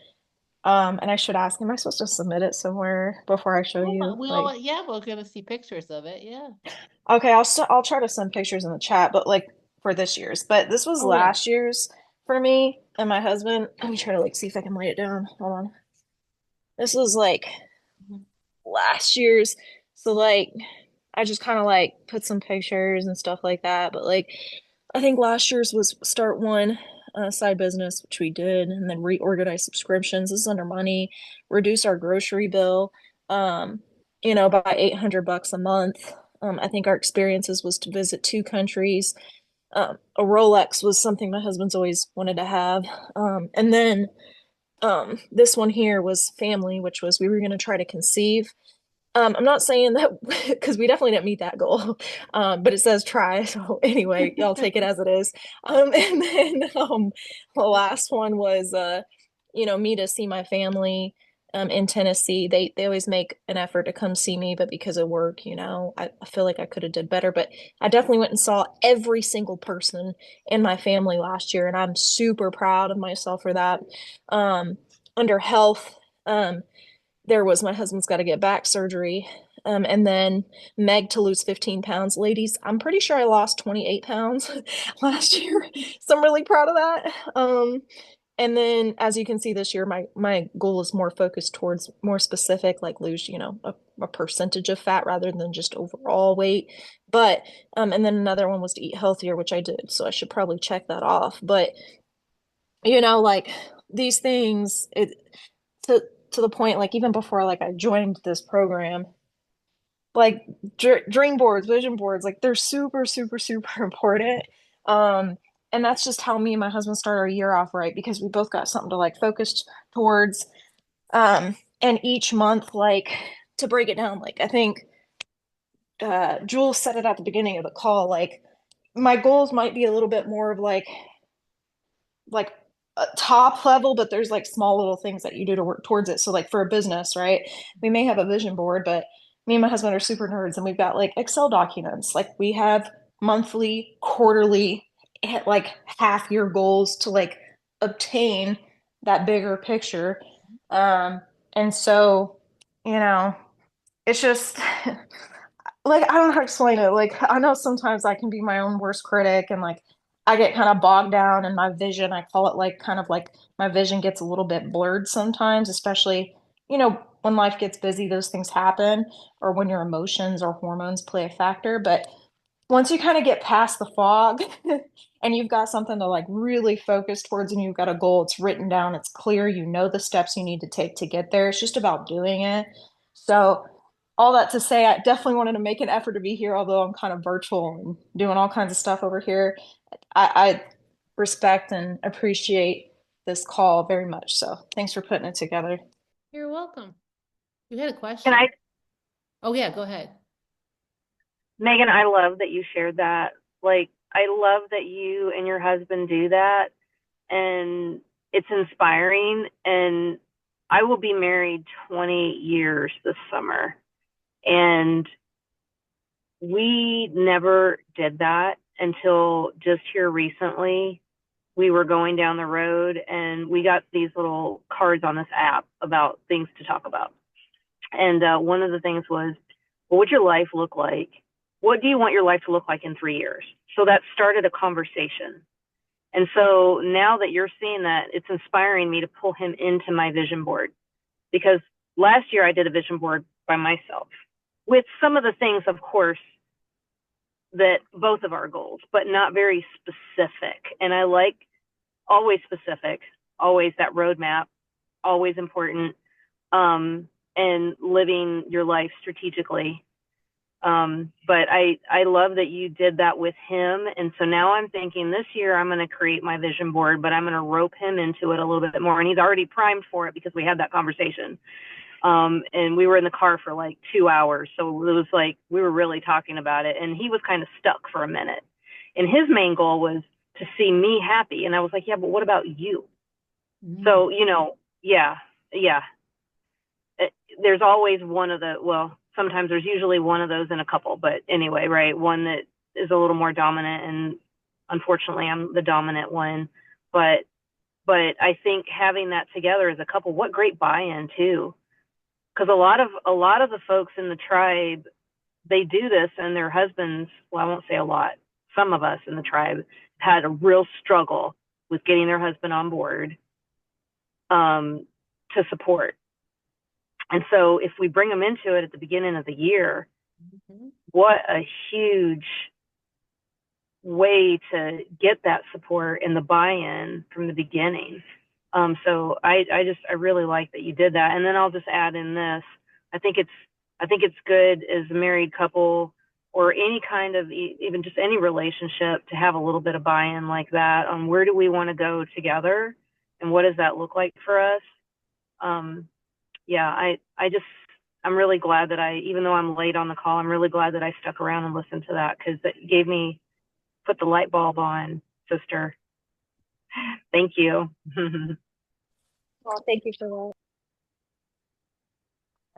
And I should ask, am I supposed to submit it somewhere before I show you? Like, Yeah, we're gonna see pictures of it. Yeah. okay, I'll try to send pictures in the chat, but like for this year's. But this was Oh, yeah. last year's for me and my husband. Let me try to like see if I can write it down. Hold on. This was like last year's. So like I just kind of like put some pictures and stuff like that. But like I think last year's was start one side business, which we did, and then reorganize subscriptions. This is under money, reduce our grocery bill, by $800 a month. I think our experiences was to visit 2 countries. A Rolex was something my husband's always wanted to have. And then this one here was family, which was we were going to try to conceive. I'm not saying that because we definitely didn't meet that goal, but it says try. So anyway, y'all take it as it is. And then the last one was, me to see my family in Tennessee. They always make an effort to come see me, but because of work, I feel like I could have did better. But I definitely went and saw every single person in my family last year, and I'm super proud of myself for that. Under health, there was my husband's got to get back surgery. And then Meg to lose 15 pounds. Ladies, I'm pretty sure I lost 28 pounds last year. So I'm really proud of that. And then as you can see this year, my goal is more focused towards more specific, like lose, a percentage of fat rather than just overall weight. But, and then another one was to eat healthier, which I did. So I should probably check that off. But, like these things, to the point, like even before like I joined this program, like dream boards, vision boards, like they're super, super, super important. And that's just how me and my husband started our year off, right? Because we both got something to like focus towards. And each month, like to break it down, like I think Jules said it at the beginning of the call, like my goals might be a little bit more of like a top level, but there's like small little things that you do to work towards it. So like for a business, right? We may have a vision board, but me and my husband are super nerds and we've got like Excel documents. Like we have monthly, quarterly, like half year goals to like obtain that bigger picture. And so, it's just like I don't know how to explain it. Like I know sometimes I can be my own worst critic and like I get kind of bogged down in my vision. I call it like kind of like my vision gets a little bit blurred sometimes, especially, when life gets busy, those things happen, or when your emotions or hormones play a factor. But once you kind of get past the fog and you've got something to like really focus towards and you've got a goal, it's written down, it's clear, the steps you need to take to get there. It's just about doing it. So all that to say, I definitely wanted to make an effort to be here, although I'm kind of virtual and doing all kinds of stuff over here. I respect and appreciate this call very much. So thanks for putting it together. You're welcome. You had a question. Can I, Oh yeah, go ahead. Megan, I love that you shared that. Like, I love that you and your husband do that. And it's inspiring. And I will be married 20 years this summer. And we never did that until just here recently. We were going down the road and we got these little cards on this app about things to talk about. And one of the things was, what would your life look like? What do you want your life to look like in 3 years? So that started a conversation. And so now that you're seeing that, it's inspiring me to pull him into my vision board. Because last year I did a vision board by myself with some of the things, of course, that both of our goals, but not very specific. And I like always specific, always that roadmap, always important, and living your life strategically. But I love that you did that with him. And so now I'm thinking this year I'm going to create my vision board, but I'm going to rope him into it a little bit more. And he's already primed for it because we had that conversation. And we were in the car for like 2 hours. So it was like, we were really talking about it, and he was kind of stuck for a minute. And his main goal was to see me happy. And I was like, yeah, but what about you? So, yeah. there's always sometimes there's usually one of those in a couple, but anyway, right, one that is a little more dominant, and unfortunately I'm the dominant one. But I think having that together as a couple, what great buy-in too, because a lot of the folks in the tribe, they do this, and their husbands, well, I won't say a lot, some of us in the tribe had a real struggle with getting their husband on board to support. And so if we bring them into it at the beginning of the year, what a huge way to get that support and the buy-in from the beginning. So I really like that you did that. And then I'll just add in this. I think it's good as a married couple, or any kind of, even just any relationship, to have a little bit of buy-in like that on where do we want to go together and what does that look like for us. I'm really glad that even though I'm late on the call, I'm really glad that I stuck around and listened to that, because that put the light bulb on, sister. Thank you. Well, thank you for that.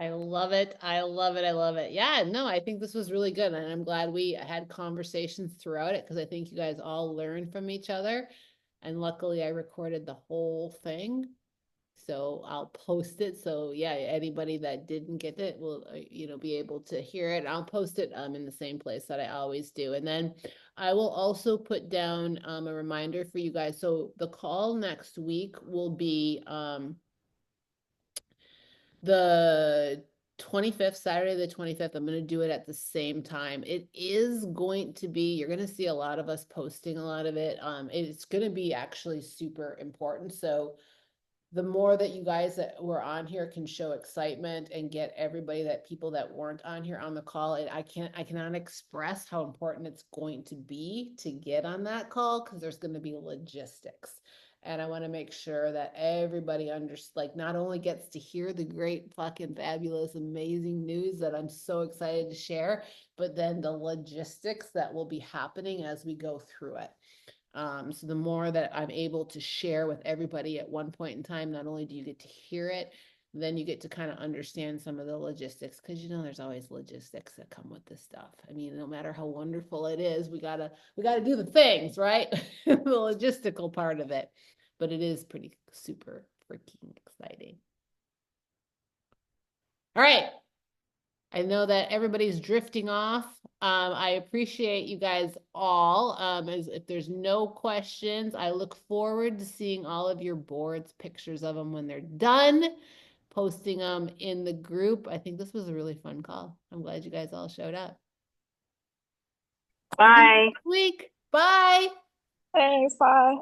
I love it. I love it. I love it. Yeah, no, I think this was really good. And I'm glad we had conversations throughout it, because I think you guys all learned from each other. And luckily I recorded the whole thing, so I'll post it. So yeah, anybody that didn't get it will, be able to hear it. I'll post it in the same place that I always do. And then I will also put down a reminder for you guys. So the call next week will be the 25th, Saturday the 25th. I'm going to do it at the same time. It is going to be, you're going to see a lot of us posting a lot of it. It's going to be actually super important. So the more that you guys that were on here can show excitement and get people that weren't on here on the call, and I cannot express how important it's going to be to get on that call, because there's going to be logistics. And I want to make sure that everybody not only gets to hear the great, fucking, fabulous, amazing news that I'm so excited to share, but then the logistics that will be happening as we go through it. So the more that I'm able to share with everybody at one point in time, not only do you get to hear it, then you get to kind of understand some of the logistics, because there's always logistics that come with this stuff. I mean, no matter how wonderful it is, we gotta do the things, right? The logistical part of it. But it is pretty super freaking exciting. All right. I know that everybody's drifting off. I appreciate you guys all. If there's no questions, I look forward to seeing all of your boards, pictures of them when they're done, posting them in the group. I think this was a really fun call. I'm glad you guys all showed up. Bye. Next week. Bye. Thanks. Bye.